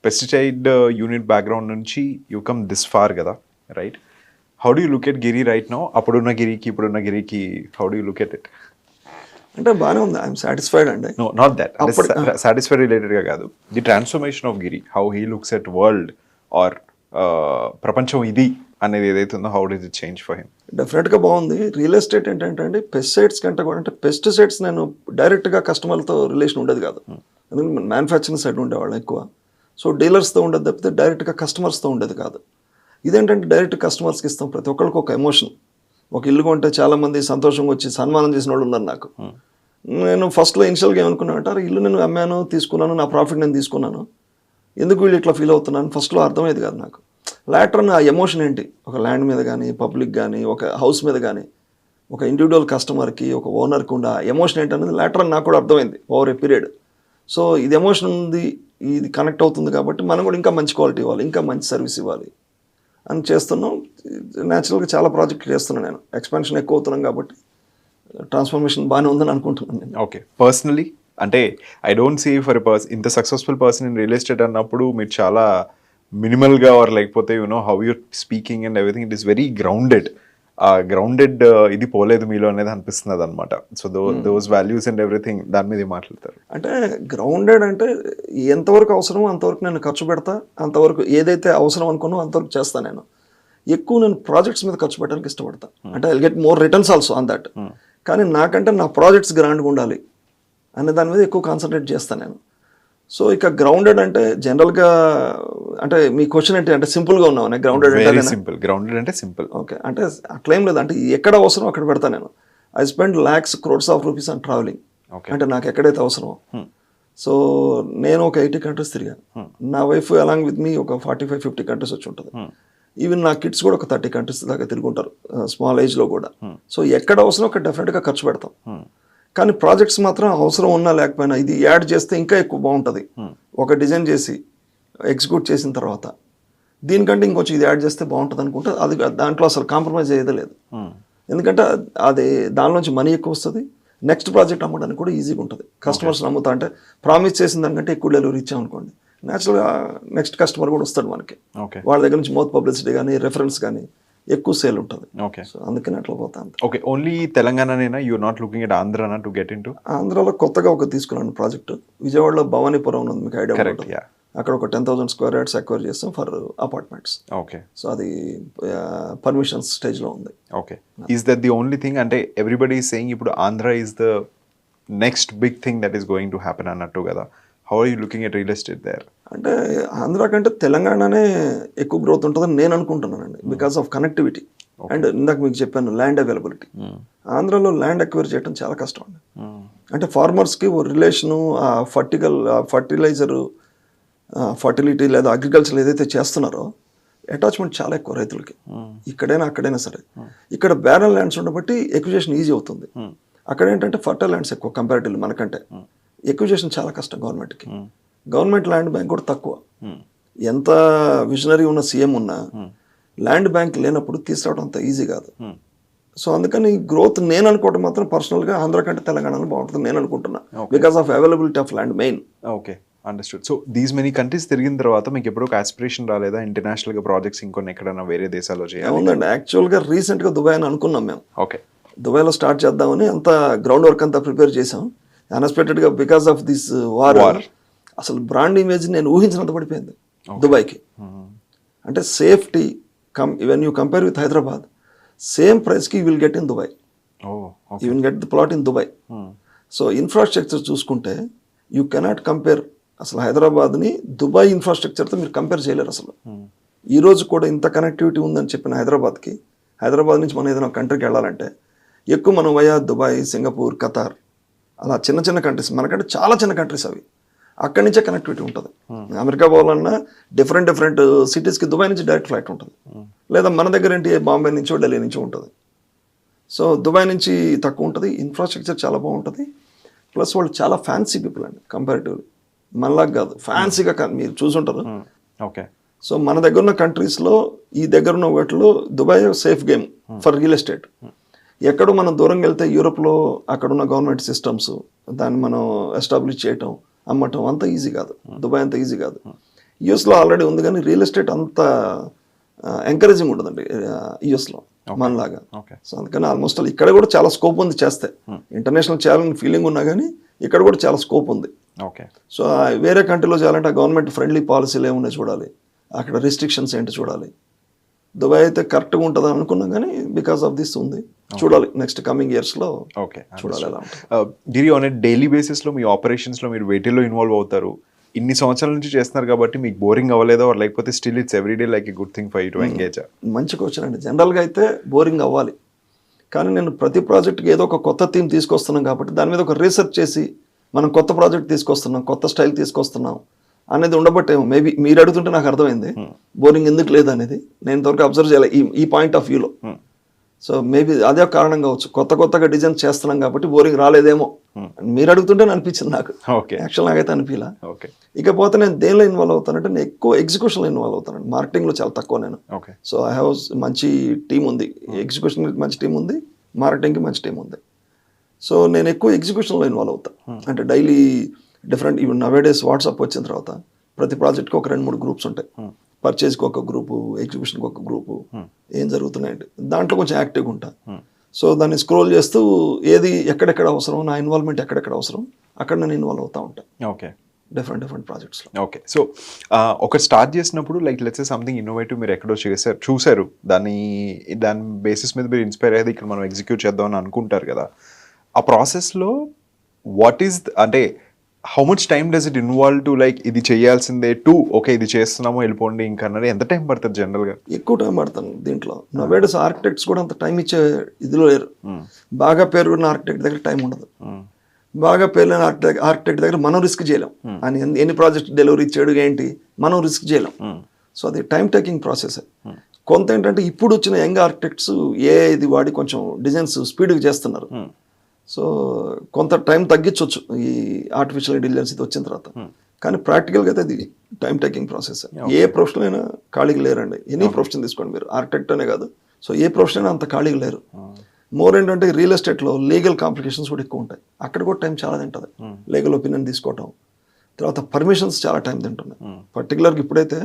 pesticide unit background నుంచి యూ కమ్ దిస్ ఫార్ కదా, right? How do you look at Giri right now? అప్పుడున్న గిరికి ఇప్పుడున్న గిరికి how do you look at it? అంటే బాగానే ఉంది, ఐఎమ్ సాటిస్ఫైడ్ అండి. నో, నాట్ దట్, సాటిస్ఫైడ్ రిలేటెడ్గా కాదు, the transformation of Giri, how he looks at world or ప్రపంచం ఇది అనేది ఏదైతే ఉందో, how does it change for him? డెఫినెట్గా బాగుంది. రియల్ ఎస్టేట్ ఏంటంటే అండి, పెస్టిసైడ్స్ కంటే కూడా, అంటే పెస్టిసైడ్స్ నేను డైరెక్ట్గా కస్టమర్లతో రిలేషన్ ఉండేది కాదు, ఎందుకంటే మ్యానుఫ్యాక్చరింగ్ సైడ్ ఉండేవాళ్ళం ఎక్కువ. సో డీలర్స్తో ఉండేది తప్పితే డైరెక్ట్గా కస్టమర్స్తో ఉండేది కాదు. ఇదేంటంటే డైరెక్ట్ కస్టమర్స్కి ఇస్తాం. ప్రతి ఒక్కరికి ఒక ఎమోషన్. ఒక ఇల్లు కొంటే చాలామంది సంతోషంగా వచ్చి సన్మానం చేసిన వాళ్ళు ఉన్నారు నాకు. నేను ఫస్ట్లో ఇనిషియల్గా ఏమనుకున్నాను అంటే, ఇల్లు నేను అమ్మాను, తీసుకున్నాను, నా ప్రాఫిట్ నేను తీసుకున్నాను, ఎందుకు వీళ్ళు ఇట్లా ఫీల్ అవుతున్నాను ఫస్ట్లో అర్థమయ్యేది కాదు నాకు. లాటర్ ఆ ఎమోషన్ ఏంటి, ఒక ల్యాండ్ మీద కానీ, పబ్లిక్ కానీ, ఒక హౌస్ మీద కానీ, ఒక ఇండివిజువల్ కస్టమర్కి, ఒక ఓనర్కి ఉండే ఎమోషన్ ఏంటి అనేది లాటర్ నాకు కూడా అర్థమైంది ఓవర్ ఏ పీరియడ్. సో ఇది ఎమోషన్ ఉంది, ఇది కనెక్ట్ అవుతుంది కాబట్టి మనం కూడా ఇంకా మంచి క్వాలిటీ ఇవ్వాలి, ఇంకా మంచి సర్వీస్ ఇవ్వాలి అని చేస్తున్నాం. న్యాచురల్గా చాలా ప్రాజెక్టులు చేస్తున్నాను నేను, ఎక్స్పాన్షన్ ఎక్కువ అవుతున్నాం కాబట్టి ట్రాన్స్ఫర్మేషన్ బాగానే ఉందని అనుకుంటున్నాను నేను. ఓకే. పర్సనలీ అంటే I don't see for a person, ఇంత successful person in real estate అన్నప్పుడు మీరు చాలా మినిమల్గా ఆర్ లేకపోతే you know how you're speaking and everything, it is very grounded. ఆ గ్రౌండెడ్ ఇది పోలేదు మీలో అనేది అనిపిస్తుంది అనమాట. So those values and everything, దాని మీద మాట్లాడతారు. అంటే గ్రౌండెడ్ అంటే ఎంతవరకు అవసరమో అంతవరకు నేను ఖర్చు పెడతా, అంతవరకు ఏదైతే అవసరం అనుకున్నా అంతవరకు చేస్తాను నేను. ఎక్కువ నేను ప్రాజెక్ట్స్ మీద ఖర్చు పెట్టడానికి ఇష్టపడతా. అంటే I get more returns also on that. కానీ నాకంటే నా ప్రాజెక్ట్స్ గ్రాండ్గా ఉండాలి అనే దాని మీద ఎక్కువ కాన్సన్ట్రేట్ చేస్తాను నేను. సో ఇక గ్రౌండెడ్ అంటే జనరల్గా, అంటే మీ క్వశ్చన్ ఏంటి అంటే సింపుల్గా ఉన్నాను, గ్రౌండెడ్ అంటే సింపుల్. గ్రౌండెడ్ అంటే సింపుల్. ఓకే. అంటే అట్లా ఏం లేదు, అంటే ఎక్కడ అవసరం అక్కడ పెడతా నేను. I spend lakhs crores of rupees on travelling. అంటే నాకు ఎక్కడైతే అవసరమో. సో నేను ఒక 80 కంట్రీస్ తిరిగాను. నా వైఫ్ అలాంగ్ విత్ మీ ఒక 45-50 కంట్రీస్ వచ్చి ఉంటుంది. ఈవెన్ నా కిడ్స్ కూడా ఒక 30 కంట్రీస్ దాకా తిరుగుంటారు స్మాల్ ఏజ్లో కూడా. సో ఎక్కడ అవసరం అక్కడ డెఫినెట్గా ఖర్చు పెడతాం. కానీ ప్రాజెక్ట్స్ మాత్రం అవసరం ఉన్నా లేకపోయినా ఇది యాడ్ చేస్తే ఇంకా ఎక్కువ బాగుంటుంది. ఒక డిజైన్ చేసి ఎగ్జిక్యూట్ చేసిన తర్వాత దీనికంటే ఇంకొంచెం ఇది యాడ్ చేస్తే బాగుంటుంది అనుకుంటే అది దాంట్లో అసలు కాంప్రమైజ్ అయ్యేదే లేదు. ఎందుకంటే అది దానిలోంచి మనీ ఎక్కువ వస్తుంది, నెక్స్ట్ ప్రాజెక్ట్ అమ్మడానికి కూడా ఈజీగా ఉంటుంది. కస్టమర్స్ నమ్ముతా అంటే ప్రామిస్ చేసిన దానికంటే ఎక్కువ డెలివరీ ఇచ్చామనుకోండి, న్యాచురల్గా నెక్స్ట్ కస్టమర్ కూడా వస్తాడు మనకి. వాళ్ళ దగ్గర నుంచి మౌత్ పబ్లిసిటీ కానీ రెఫరెన్స్ కానీ ఎక్కువ సేల్ ఉంటుంది. సో అందుకని అట్లా పోతా అంత. ఓకే, ఓన్లీ తెలంగాణనేనా? యూ నాట్ లుకింగ్ ఎట్ ఆంధ్రానా టు గెట్ ఇంటూ? ఆంధ్రాలో కొత్తగా ఒక తీసుకున్నాను ప్రాజెక్ట్. విజయవాడలో భవానీపురం ఉంది, మీకు ఐడియా ఉంటుంది. అక్కడ ఒక 10,000 స్క్వేర్ యార్డ్స్ అక్వైర్ చేస్తాం ఫర్ అపార్ట్మెంట్స్. ఓకే, సో అది పర్మిషన్ స్టేజ్లో ఉంది. Okay, is that the only thing? అంటే ఎవ్రీబడి ఈస్ సేయింగ్ ఇప్పుడు Andhra is the next big thing that is going to happen అన్నట్టు కదా. How are you looking at real estate there? అంటే ఆంధ్ర కంటే తెలంగాణనే ఎక్కువ గ్రోత్ ఉంటుందని నేను అనుకుంటున్నానండి, బికాస్ ఆఫ్ కనెక్టివిటీ అండ్ ఇందాక మీకు చెప్పాను ల్యాండ్ అవైలబిలిటీ. ఆంధ్రాలో ల్యాండ్ అక్వైర్ చేయడం చాలా కష్టం అండి. అంటే ఫార్మర్స్కి ఓ రిలేషను ఫర్టిలైజరు ఫర్టిలిటీ లేదా అగ్రికల్చర్ ఏదైతే చేస్తున్నారో అటాచ్మెంట్ చాలా ఎక్కువ రైతులకి, ఇక్కడైనా అక్కడైనా సరే. ఇక్కడ బ్యారల్ ల్యాండ్స్ ఉండబట్టి ఎక్విజేషన్ ఈజీ అవుతుంది. అక్కడ ఏంటంటే ఫర్టైల్ ల్యాండ్స్ ఎక్కువ కంపారిటివ్లీ మనకంటే. ఎక్విజేషన్ చాలా కష్టం గవర్నమెంట్కి. గవర్నమెంట్ ల్యాండ్ బ్యాంక్ కూడా తక్కువ. ఎంత విజనరీ ఉన్న సీఎం ఉన్నా ల్యాండ్ బ్యాంక్ లేనప్పుడు తీసుకురావడం అంత ఈజీ కాదు. సో అందుకని గ్రోత్ నేను అనుకోవడం మాత్రం పర్సనల్గా ఆంధ్ర కంటే తెలంగాణలో బాగుంటుంది నేను అనుకుంటున్నా, because of availability of land main. Okay, understood. So these many countries తిరిగిన తర్వాత మీకు ఎప్పుడో ఒక ఆస్పిరేషన్ రాలేదా ఇంటర్నేషనల్గా ప్రాజెక్ట్స్ ఇంకొన్ని ఎక్కడైనా వేరే దేశాల్లో చేయాలి? ఉందండి, యాక్చువల్గా రీసెంట్గా దుబాయ్ అని అనుకున్నాం మేము. ఓకే, దుబాయ్లో స్టార్ట్ చేద్దామని అంత గ్రౌండ్ వర్క్ అంతా ప్రిపేర్ చేసాం. అన్ఎక్స్పెక్టెడ్గా బికాస్ ఆఫ్ దిస్ వార్ అసలు బ్రాండ్ ఇమేజ్ నేను ఊహించినంత పడిపోయింది దుబాయ్కి. అంటే safety when you compare with Hyderabad, same ప్రైస్కి you will get in Dubai, you will get the plot in Dubai. So infrastructure చూసుకుంటే యూ కెనాట్ కంపేర్. అసలు హైదరాబాద్ని దుబాయ్ ఇన్ఫ్రాస్ట్రక్చర్తో మీరు కంపేర్ చేయలేరు అసలు. ఈ రోజు కూడా ఇంత కనెక్టివిటీ ఉందని చెప్పిన హైదరాబాద్కి, హైదరాబాద్ నుంచి మనం ఏదైనా కంట్రీకి వెళ్ళాలంటే ఎక్కువ మనం వయా దుబాయ్, సింగపూర్, ఖతార్ అలా చిన్న చిన్న కంట్రీస్, మనకంటే చాలా చిన్న కంట్రీస్ అవి, అక్కడి నుంచే కనెక్టివిటీ ఉంటుంది. అమెరికా పోవాలన్నా డిఫరెంట్ సిటీస్కి దుబాయ్ నుంచి డైరెక్ట్ ఫ్లైట్ ఉంటుంది, లేదా మన దగ్గర ఏంటి బాంబే నుంచో ఢిల్లీ నుంచో ఉంటుంది. సో దుబాయ్ నుంచి తక్కువ ఉంటుంది, ఇన్ఫ్రాస్ట్రక్చర్ చాలా బాగుంటుంది. ప్లస్ వాళ్ళు చాలా ఫ్యాన్సీ పీపుల్ అండి కంపారిటివ్లీ, మనలాగా కాదు, ఫ్యాన్సీగా మీరు చూసుంటారు. ఓకే, సో మన దగ్గర ఉన్న కంట్రీస్లో ఈ దగ్గర ఉన్న వాటిలో Dubai safe game for real estate. ఎక్కడో మనం దూరంగా వెళ్తే యూరోప్లో అక్కడున్న గవర్నమెంట్ సిస్టమ్స్ దాన్ని మనం ఎస్టాబ్లిష్ చేయటం, అమ్మటం అంత ఈజీ కాదు. దుబాయ్ అంత ఈజీ కాదు. యుఎస్లో ఆల్రెడీ ఉంది కానీ రియల్ ఎస్టేట్ అంత ఎంకరేజింగ్ ఉండదండి యుఎస్లో మనలాగా. సో అందుకని ఆల్మోస్ట్ ఇక్కడ కూడా చాలా స్కోప్ ఉంది చేస్తే, ఇంటర్నేషనల్ చేయాలని ఫీలింగ్ ఉన్నా కానీ ఇక్కడ కూడా చాలా స్కోప్ ఉంది. ఓకే, సో వేరే కంట్రీలో చేయాలంటే గవర్నమెంట్ ఫ్రెండ్లీ పాలసీలు ఏమున్నాయి చూడాలి, అక్కడ రిస్ట్రిక్షన్స్ ఏంటి చూడాలి. దుబాయ్ అయితే కరెక్ట్గా ఉంటుంది అనుకున్నాం కానీ బికాస్ ఆఫ్ దిస్ ఉంది, చూడాలి నెక్స్ట్ కమింగ్ ఇయర్స్లో. ఓకే, చూడాలి ఎలా ఉంటుంది. డిరి ఆన్ డైలీ బేసిస్లో మీ ఆపరేషన్స్లో మీరు వేటిల్లో ఇన్వాల్వ్ అవుతారు? ఇన్ని సంవత్సరాల నుంచి చేస్తున్నారు కాబట్టి మీకు బోరింగ్ అవ్వలేదా, లేకపోతే still it's everyday like a good thing for you to engage? మంచి క్వశ్చన్ అండి. జనరల్గా అయితే బోరింగ్ అవ్వాలి, కానీ నేను ప్రతి ప్రాజెక్ట్కి ఏదో ఒక కొత్త థీమ్ తీసుకొస్తున్నాం కాబట్టి దాని మీద ఒక రీసెర్చ్ చేసి మనం కొత్త ప్రాజెక్ట్ తీసుకొస్తున్నాం, కొత్త స్టైల్ తీసుకొస్తున్నాం అనేది ఉండబట్టేమో మేబీ మీరు అడుగుతుంటే నాకు అర్థమైంది బోరింగ్ ఎందుకు లేదు అనేది. నేను ఇంతవరకు అబ్జర్వ్ చేయాలి ఈ పాయింట్ ఆఫ్ వ్యూలో. సో మేబీ అదే ఒక కారణం కావచ్చు, కొత్తగా డిజైన్ చేస్తున్నాం కాబట్టి బోరింగ్ రాలేదేమో మీరు అడుగుతుంటే అనిపించింది నాకు. యాక్చువల్ నాకైతే అనిపించలా. ఇకపోతే నేను దేనిలో ఇన్వాల్వ్ అవుతానంటే నేను ఎక్కువ ఎగ్జిక్యూషన్లో ఇన్వాల్వ్ అవుతానండి, మార్కెటింగ్లో చాలా తక్కువ నేను. సో ఐ హ్యావ్ మంచి టీం ఉంది, ఎగ్జిక్యూషన్ మంచి టీం ఉంది, మార్కెటింగ్కి మంచి టీం ఉంది. సో నేను ఎక్కువ ఎగ్జిక్యూషన్లో ఇన్వాల్వ్ అవుతాను. అంటే daily different, even nowadays WhatsApp వచ్చిన తర్వాత ప్రతి ప్రాజెక్ట్కి ఒక 2-3 గ్రూప్స్ ఉంటాయి. పర్చేజ్కి ఒక గ్రూపు, ఎగ్జిక్యూషన్కి ఒక గ్రూపు, ఏం జరుగుతున్నాయండి దాంట్లో కొంచెం యాక్టివ్గా ఉంటా. సో దాన్ని స్క్రోల్ చేస్తూ ఏది ఎక్కడెక్కడ అవసరం, నా ఇన్వాల్వ్మెంట్ ఎక్కడెక్కడ అవసరం అక్కడ నేను ఇన్వాల్వ్ అవుతూ ఉంటాను. ఓకే, డిఫరెంట్ ప్రాజెక్ట్స్లో. ఓకే, సో ఒక స్టార్ట్ చేసినప్పుడు like let's say something innovative మీరు ఎక్కడో చూసారు, దాని బేసిస్ మీద మీరు ఇన్స్పైర్ అయ్యేది ఇక్కడ మనం ఎగ్జిక్యూట్ చేద్దామని అనుకుంటారు కదా. ఆ ప్రాసెస్లో వాట్ ఈస్ అంటే how much time does it involve to like ఇది చేయాల్సిందే టు ఓకే ఇది చేస్తున్నామో వెళ్ళిపోండి ఇంకా అన్నది ఎంత టైం పడుతుంది జనరల్గా? ఎక్కువ టైం పడుతుంది దీంట్లో. నవేడస్ ఆర్కిటెక్ట్స్ కూడా అంత టైం ఇచ్చే ఇదిలో లేరు. బాగా పేరున్న ఆర్కిటెక్ట్ దగ్గర టైం ఉండదు, బాగా పేర్లైన ఆర్కిటెక్ట్ దగ్గర మనం రిస్క్ చేయలేం. అని ఎన్ని ప్రాజెక్ట్ డెలివరీ ఇచ్చాడు ఏంటి మనం రిస్క్ చేయలేం. సో అది టైం టేకింగ్ ప్రాసెస్. కొంత ఏంటంటే ఇప్పుడు వచ్చిన యంగ్ ఆర్కిటెక్ట్స్ ఇది వాడి కొంచెం డిజైన్స్ స్పీడ్గా చేస్తున్నారు. సో కొంత టైం తగ్గించవచ్చు ఈ ఆర్టిఫిషియల్ ఇంటెలిజెన్స్ ఇది వచ్చిన తర్వాత. కానీ ప్రాక్టికల్గా అయితే అది టైం టేకింగ్ ప్రాసెస్. ఏ ప్రొఫెషన్ అయినా ఖాళీగా లేరండి. ఎనీ ప్రొఫెషన్ తీసుకోండి మీరు, ఆర్కిటెక్ట్ అనే కాదు. సో ఏ ప్రొఫెషన్ అయినా అంత ఖాళీగా లేరు. మోర్ ఏంటంటే రియల్ ఎస్టేట్లో లీగల్ కాంప్లికేషన్స్ కూడా ఎక్కువ ఉంటాయి. అక్కడ కూడా టైం చాలా తింటుంది. లీగల్ ఒపీనియన్ తీసుకోవటం, తర్వాత పర్మిషన్స్ చాలా టైం తింటున్నాయి. పర్టికులర్గా ఇప్పుడైతే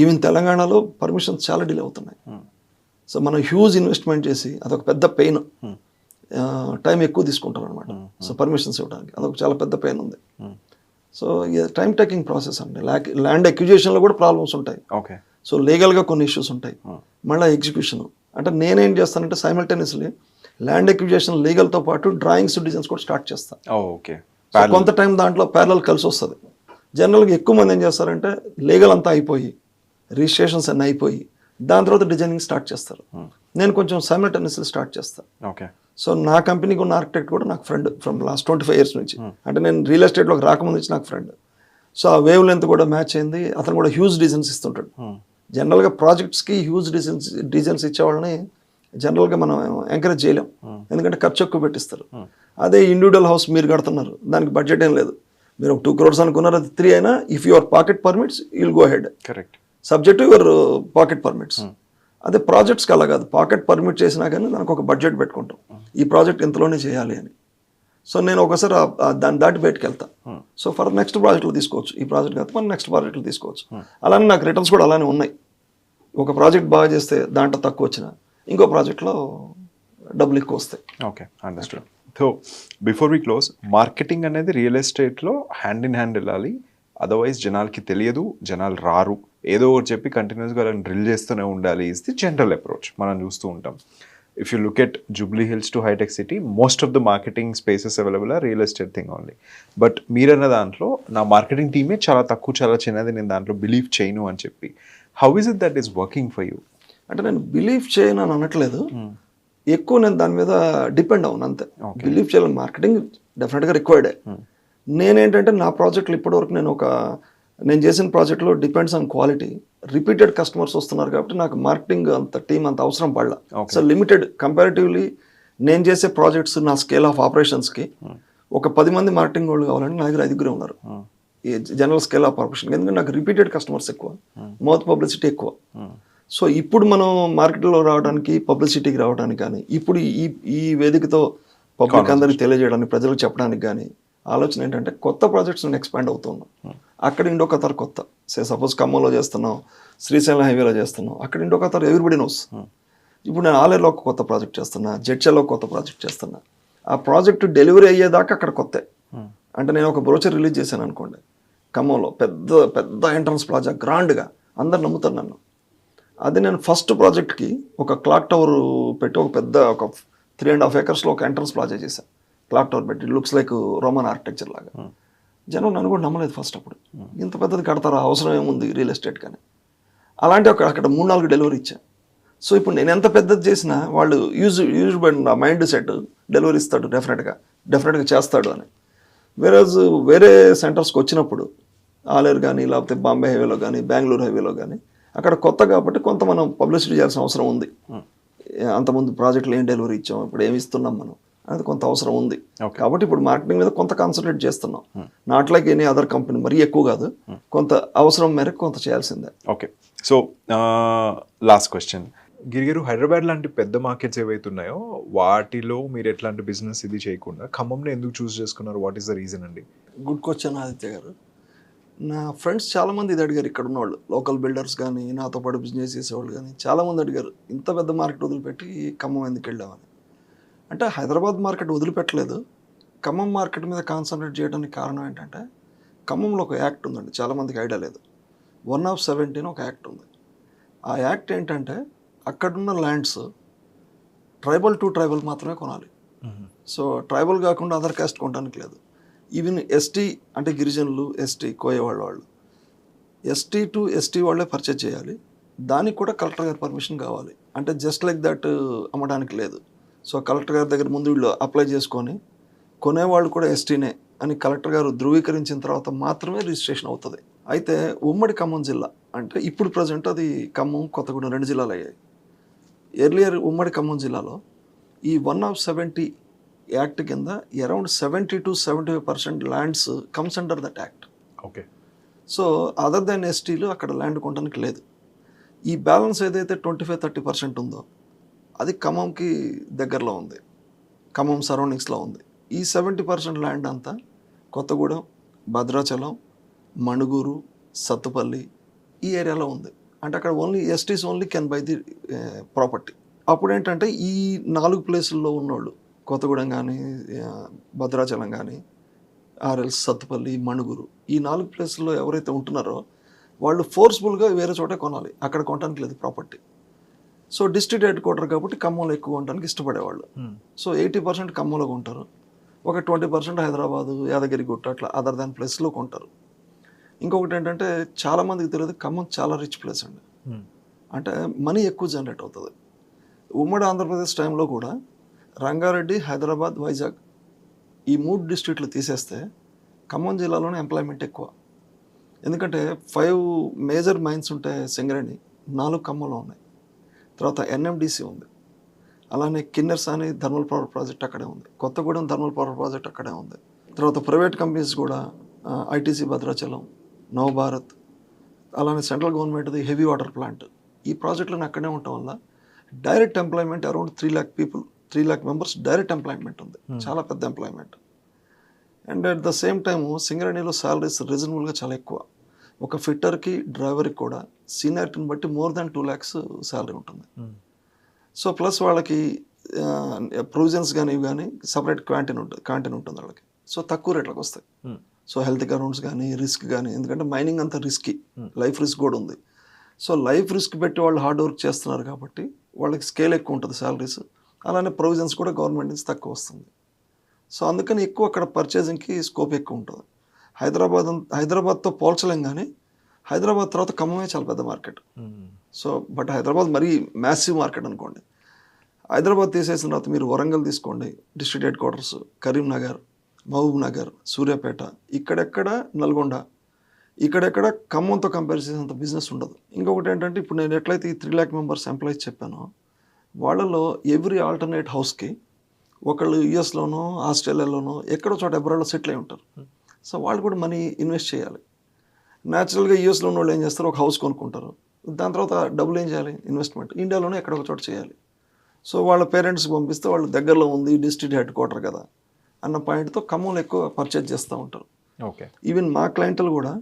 ఈవెన్ తెలంగాణలో పర్మిషన్స్ చాలా డిలే అవుతున్నాయి. సో మనం హ్యూజ్ ఇన్వెస్ట్మెంట్ చేసి అదొక పెద్ద పెయిన్, టైం ఎక్కువ తీసుకుంటాం అనమాట. సో పర్మిషన్స్ ఇవ్వడానికి అదొక చాలా పెద్ద పెయిన్ ఉంది. సో ఇది టైం టేకింగ్ ప్రాసెస్ అండి. ల్యాండ్ అక్విజిషన్లో కూడా ప్రాబ్లమ్స్ ఉంటాయి. ఓకే. సో లీగల్గా కొన్ని ఇష్యూస్ ఉంటాయి. మళ్ళీ ఎగ్జిక్యూషన్ అంటే నేనేం చేస్తానంటే సైమల్టేనియస్లీ ల్యాండ్ అక్విజిషన్ లీగల్తో పాటు డ్రాయింగ్స్ డిజైన్స్ కూడా స్టార్ట్ చేస్తాను. ఓకే. కొంత టైం దాంట్లో ప్యారలల్ కలిసి వస్తుంది. జనరల్గా ఎక్కువ మంది ఏం చేస్తారంటే లీగల్ అంతా అయిపోయి రిజిస్ట్రేషన్స్ అన్నీ అయిపోయి దాని తర్వాత డిజైనింగ్ స్టార్ట్ చేస్తారు. నేను కొంచెం సైమల్టేనియస్లీ స్టార్ట్ చేస్తాను. ఓకే. సో నా కంపెనీకి ఉన్న ఆర్కిటెక్ట్ కూడా నాకు ఫ్రెండ్ ఫ్రమ్ లాస్ట్ 25 years నుంచి. అంటే నేను రియల్ ఎస్టేట్లోకి రాకముందు నుంచి నాకు ఫ్రెండ్. సో ఆ వేవ్ లెంత్ కూడా మ్యాచ్ అయింది. అతను కూడా హ్యూజ్ డిజైన్స్ ఇస్తుంటాడు. జనరల్గా ప్రాజెక్ట్స్కి హ్యూజ్ డిజైన్స్ ఇచ్చేవాళ్ళని జనరల్గా మనం ఎంకరేజ్ చేయలేం, ఎందుకంటే ఖర్చు ఎక్కువ పెట్టిస్తారు. అదే ఇండివిజువల్ హౌస్ మీరు కడుతున్నారు, దానికి బడ్జెట్ ఏం లేదు. మీరు ఒక 2 crores అనుకున్నారు, అది 3 అయినా if your pocket permits you'll go head. Correct. Subject your pocket permits. అదే ప్రాజెక్ట్స్కి అలా కాదు. పాకెట్ పర్మిట్ చేసినా కానీ దానికి ఒక బడ్జెట్ పెట్టుకుంటాం, ఈ ప్రాజెక్ట్ ఇంతలోనే చేయాలి అని. సో నేను ఒకసారి దాన్ని దాటి బయటకు వెళ్తా. సో ఫర్ నెక్స్ట్ ప్రాజెక్టులు తీసుకోవచ్చు, ఈ ప్రాజెక్ట్ కాదు మనం నెక్స్ట్ ప్రాజెక్టులు తీసుకోవచ్చు. అలానే నాకు రిటర్న్స్ కూడా అలానే ఉన్నాయి. ఒక ప్రాజెక్ట్ బాగా చేస్తే దాంట్లో తక్కువ వచ్చినా ఇంకో ప్రాజెక్ట్లో డబ్బులు ఎక్కువ వస్తాయి. Okay, understood. So before we close, marketing అనేది రియల్ ఎస్టేట్లో హ్యాండ్ ఇన్ హ్యాండ్ వెళ్ళాలి. అదర్వైజ్ జనాలకి తెలియదు, జనాలు రారు. ఏదో ఒకటి చెప్పి కంటిన్యూస్గా వాళ్ళని డ్రిల్ చేస్తూనే ఉండాలి ఇస్ ది జనరల్ అప్రోచ్ మనం చూస్తూ ఉంటాం. If you look at Jubilee Hills to Hitech City, most of the marketing spaces available are real estate thing only. But మీరన్న దాంట్లో నా మార్కెటింగ్ టీమే చాలా తక్కువ, చాలా చిన్నది, నేను దాంట్లో బిలీవ్ చేయను అని చెప్పి, how is it that is working for you? అంటే నేను బిలీవ్ చేయను అని అనట్లేదు, ఎక్కువ నేను దాని మీద డిపెండ్ అవును అంతే. బిలీవ్ చేయాలి, మార్కెటింగ్ డెఫినెట్గా రిక్వైర్డే. నేనేంటంటే నా ప్రాజెక్టులు ఇప్పటివరకు నేను చేసిన ప్రాజెక్ట్లో depends on quality. Repeated customers వస్తున్నారు కాబట్టి నాకు మార్కెటింగ్ అంత టీం అంత అవసరం పడలా. సో లిమిటెడ్ కంపారిటివ్లీ నేను చేసే ప్రాజెక్ట్స్ నా స్కేల్ ఆఫ్ ఆపరేషన్స్కి ఒక 10 మంది మార్కెటింగ్ వాళ్ళు కావాలంటే నా దగ్గర 5 ఉన్నారు ఈ జనరల్ స్కేల్ ఆఫ్ ఆపరేషన్. ఎందుకంటే నాకు రిపీటెడ్ కస్టమర్స్ ఎక్కువ, మౌత్ పబ్లిసిటీ ఎక్కువ. సో ఇప్పుడు మనం మార్కెట్లో రావడానికి, పబ్లిసిటీకి రావడానికి కానీ, ఇప్పుడు ఈ వేదికతో పబ్లిక్ అందరికీ తెలియజేయడానికి, ప్రజలకు చెప్పడానికి కానీ ఆలోచన ఏంటంటే కొత్త ప్రాజెక్ట్స్ నేను ఎక్స్పాండ్ అవుతున్నాం. అక్కడ ఇండోకతర్ కొత్త, సపోజ్ ఖమ్మంలో చేస్తున్నాం, శ్రీశైలం హైవేలో చేస్తున్నాం, అక్కడ ఇండోకతర్ ఎవ్రీబడి నోస్. ఇప్పుడు నేను ఆలేరులో ఒక కొత్త ప్రాజెక్ట్ చేస్తున్నా, జడ్చల్లో కొత్త ప్రాజెక్ట్ చేస్తున్నా. ఆ ప్రాజెక్ట్ డెలివరీ అయ్యేదాకా అక్కడ కొత్త. అంటే నేను ఒక బ్రోచర్ రిలీజ్ చేశాను అనుకోండి ఖమ్మంలో, పెద్ద పెద్ద ఎంట్రన్స్ ప్లాజా గ్రాండ్గా, అందరు నమ్ముతారు నన్ను. అది నేను ఫస్ట్ ప్రాజెక్ట్కి ఒక క్లాక్ టవర్ పెట్టి ఒక పెద్ద ఒక 3.5 acres ఒక ఎంట్రన్స్ ప్లాజా చేశాను. క్లాక్ టవర్ పెట్టి లుక్స్ లైక్ రోమన్ ఆర్కిటెక్చర్ లాగా. జనం నన్ను కూడా నమ్మలేదు ఫస్ట్. అప్పుడు ఇంత పెద్దది కడతారా, అవసరం ఏముంది రియల్ ఎస్టేట్ కానీ. అలాంటి అక్కడ 3-4 డెలివరీ ఇచ్చాను. సో ఇప్పుడు నేను ఎంత పెద్దది చేసినా వాళ్ళు use by mind set delivery ఇస్తాడు, డెఫినెట్గా చేస్తాడు అని. వేరే సెంటర్స్కి వచ్చినప్పుడు ఆలేరు కానీ, లేకపోతే బాంబే హైవేలో కానీ, బెంగళూరు హైవేలో కానీ, అక్కడ కొత్త కాబట్టి కొంత మనం పబ్లిసిటీ చేయాల్సిన అవసరం ఉంది. అంతకుముందు ప్రాజెక్టులు ఏం డెలివరీ ఇచ్చాం, ఇప్పుడు ఏమి ఇస్తున్నాం మనం, అది కొంత అవసరం ఉంది. కాబట్టి ఇప్పుడు మార్కెటింగ్ మీద కొంత కాన్సన్ట్రేట్ చేస్తున్నాం. Not like any other company, మరీ ఎక్కువ కాదు, కొంత అవసరం మేరకు కొంత చేయాల్సిందే. ఓకే. సో లాస్ట్ క్వశ్చన్, గిరిగారు, హైదరాబాద్ లాంటి పెద్ద మార్కెట్స్ ఏవైతే ఉన్నాయో వాటిలో మీరు ఎట్లాంటి బిజినెస్ ఇది చేయకుండా ఖమ్మంలో ఎందుకు చూస్ చేసుకున్నారు? వాట్ ఈస్ ద రీజన్ అండి? గుడ్ క్వశ్చన్ ఆదిత్య గారు. నా ఫ్రెండ్స్ చాలామంది ఇది అడిగారు, ఇక్కడ ఉన్నవాళ్ళు, లోకల్ బిల్డర్స్ కానీ, నాతో పాటు బిజినెస్ చేసేవాళ్ళు కానీ చాలామంది అడిగారు, ఇంత పెద్ద మార్కెట్ వదిలిపెట్టి ఖమ్మం ఎందుకు వెళ్ళామని. అంటే హైదరాబాద్ మార్కెట్ వదిలిపెట్టలేదు, ఖమ్మం మార్కెట్ మీద కాన్సన్ట్రేట్ చేయడానికి కారణం ఏంటంటే, ఖమ్మంలో ఒక యాక్ట్ ఉందండి, చాలామందికి ఐడియా లేదు. 1/17 ఒక యాక్ట్ ఉంది. ఆ యాక్ట్ ఏంటంటే అక్కడున్న ల్యాండ్స్ ట్రైబల్ టు ట్రైబల్ మాత్రమే కొనాలి. సో ట్రైబల్ కాకుండా అదర్ కాస్ట్ కొనడానికి లేదు. ఈవెన్ ఎస్టీ అంటే గిరిజనులు, ఎస్టీ కోయేవాళ్ళు ఎస్టీ టు ఎస్టీ వాళ్ళే పర్చేజ్ చేయాలి. దానికి కూడా కలెక్టర్ గారి పర్మిషన్ కావాలి. అంటే జస్ట్ లైక్ దట్ అమ్మడానికి లేదు. సో కలెక్టర్ గారి దగ్గర ముందు వీళ్ళు అప్లై చేసుకొని కొనేవాళ్ళు కూడా ఎస్టీనే అని కలెక్టర్ గారు ధృవీకరించిన తర్వాత మాత్రమే రిజిస్ట్రేషన్ అవుతుంది. అయితే ఉమ్మడి ఖమ్మం జిల్లా అంటే ఇప్పుడు ప్రజెంట్ అది ఖమ్మం కొత్తగూడెం 2 జిల్లాలు అయ్యాయి. ఎర్లియర్ ఉమ్మడి ఖమ్మం జిల్లాలో ఈ 1/70 యాక్ట్ కింద around 70-75% lands comes under that act. Okay. So other then ఎస్టీలు అక్కడ ల్యాండ్ కొనడానికి లేదు. ఈ బ్యాలెన్స్ ఏదైతే 25-30% ఉందో అది ఖమ్మంకి దగ్గరలో ఉంది, ఖమ్మం సరౌండింగ్స్లో ఉంది. ఈ 70% ల్యాండ్ అంతా కొత్తగూడెం, భద్రాచలం, మణుగూరు, సత్తుపల్లి ఈ ఏరియాలో ఉంది. అంటే అక్కడ only STs only can buy the property. అప్పుడు ఏంటంటే ఈ 4 ప్లేసుల్లో ఉన్నోళ్ళు కొత్తగూడెం కానీ, భద్రాచలం కానీ, ఆర్ఎల్స్ సత్తుపల్లి, మణుగూరు ఈ 4 ప్లేసుల్లో ఎవరైతే ఉంటున్నారో వాళ్ళు ఫోర్స్ఫుల్గా వేరే చోట కొనాలి, అక్కడ కొనడానికి లేదు property. So district head quarter కాబట్టి ఖమ్మంలో ఎక్కువ కొనడానికి ఇష్టపడేవాళ్ళు. సో 80% ఖమ్మంలో కొంటారు, ఒక 20% హైదరాబాదు, యాదగిరిగుట్ట అట్లా అదర్ దాన్ ప్లేస్లో కొంటారు. ఇంకొకటి ఏంటంటే చాలామందికి తెలియదు ఖమ్మం చాలా రిచ్ ప్లేస్ అండి. అంటే మనీ ఎక్కువ జనరేట్ అవుతుంది. ఉమ్మడి ఆంధ్రప్రదేశ్ టైంలో కూడా రంగారెడ్డి, హైదరాబాద్, వైజాగ్ ఈ 3 డిస్ట్రిక్ట్లు తీసేస్తే ఖమ్మం జిల్లాలోనే ఎంప్లాయ్మెంట్ ఎక్కువ. ఎందుకంటే 5 మేజర్ మైన్స్ ఉంటాయి సింగరేణి, 4 ఖమ్మంలో ఉన్నాయి. తర్వాత ఎన్ఎండిసి ఉంది, అలానే కిన్నెర్సాని థర్మల్ పవర్ ప్రాజెక్ట్ అక్కడే ఉంది, కొత్తగూడెం థర్మల్ పవర్ ప్రాజెక్ట్ అక్కడే ఉంది. తర్వాత ప్రైవేట్ కంపెనీస్ కూడా ఐటీసీ భద్రాచలం, నవభారత్, అలానే సెంట్రల్ గవర్నమెంట్ది హెవీ వాటర్ ప్లాంట్ ఈ ప్రాజెక్టులను అక్కడే ఉండటం వల్ల direct employment around 3 lakh people, 3 lakh members direct employment ఉంది, చాలా పెద్ద employment. And at the same time సింగరేణిలో శాలరీస్ రీజనబుల్గా చాలా ఎక్కువ. ఒక ఫిట్టర్కి, డ్రైవర్కి కూడా సీనియారిటీని బట్టి మోర్ దాన్ 2 lakhs శాలరీ ఉంటుంది. సో ప్లస్ వాళ్ళకి ప్రొవిజన్స్ కానీ ఇవి కానీ సపరేట్ క్యాంటీన్ ఉంటుంది వాళ్ళకి. సో తక్కువ రేట్లకు వస్తాయి. సో హెల్త్ అకౌంట్స్ కానీ, రిస్క్ కానీ, ఎందుకంటే మైనింగ్ అంతా రిస్కీ, లైఫ్ రిస్క్ కూడా ఉంది. సో లైఫ్ రిస్క్ పెట్టి వాళ్ళు హార్డ్ వర్క్ చేస్తున్నారు కాబట్టి వాళ్ళకి స్కేల్ ఎక్కువ ఉంటుంది శాలరీస్, అలానే ప్రొవిజన్స్ కూడా గవర్నమెంట్ నుంచి తక్కువ వస్తుంది. సో అందుకని ఎక్కువ అక్కడ పర్చేజింగ్కి స్కోప్ ఎక్కువ ఉంటుంది. హైదరాబాద్తో పోల్చలేం, కానీ హైదరాబాద్ తర్వాత ఖమ్మమే చాలా పెద్ద మార్కెట్. సో బట్ హైదరాబాద్ మరీ మ్యాసివ్ మార్కెట్ అనుకోండి. హైదరాబాద్ తీసేసిన తర్వాత మీరు వరంగల్ తీసుకోండి, district headquarters, Karimnagar, Mahabubnagar, Suryapet, ఇక్కడెక్కడ నల్గొండ, ఇక్కడెక్కడ ఖమ్మంతో కంపేర్ చేసేంత బిజినెస్ ఉండదు. ఇంకొకటి ఏంటంటే ఇప్పుడు నేను ఎట్లయితే ఈ 3 lakh మెంబర్స్ ఎంప్లాయీస్ చెప్పానో వాళ్ళలో ఎవ్రీ ఆల్టర్నేట్ హౌస్కి ఒకళ్ళు యుఎస్లోనో, ఆస్ట్రేలియాలోనో ఎక్కడో చోట అబ్రాడ్లో సెటిల్ అయి ఉంటారు. సో వాళ్ళు కూడా మనీ ఇన్వెస్ట్ చేయాలి. న్యాచురల్గా యూఎస్లో ఉన్న వాళ్ళు ఏం చేస్తారు, ఒక హౌస్ కొనుక్కుంటారు, దాని తర్వాత డబ్బులు ఏం చేయాలి, ఇన్వెస్ట్మెంట్ ఇండియాలోనే ఎక్కడ ఒక చోట చేయాలి. సో వాళ్ళ పేరెంట్స్కి పంపిస్తే వాళ్ళు దగ్గరలో ఉంది, డిస్ట్రిక్ట్ హెడ్ క్వార్టర్ కదా అన్న పాయింట్తో ఖమ్మంలో ఎక్కువ పర్చేజ్ చేస్తూ ఉంటారు. ఓకే. ఈవెన్ మా క్లయింటల్ కూడా,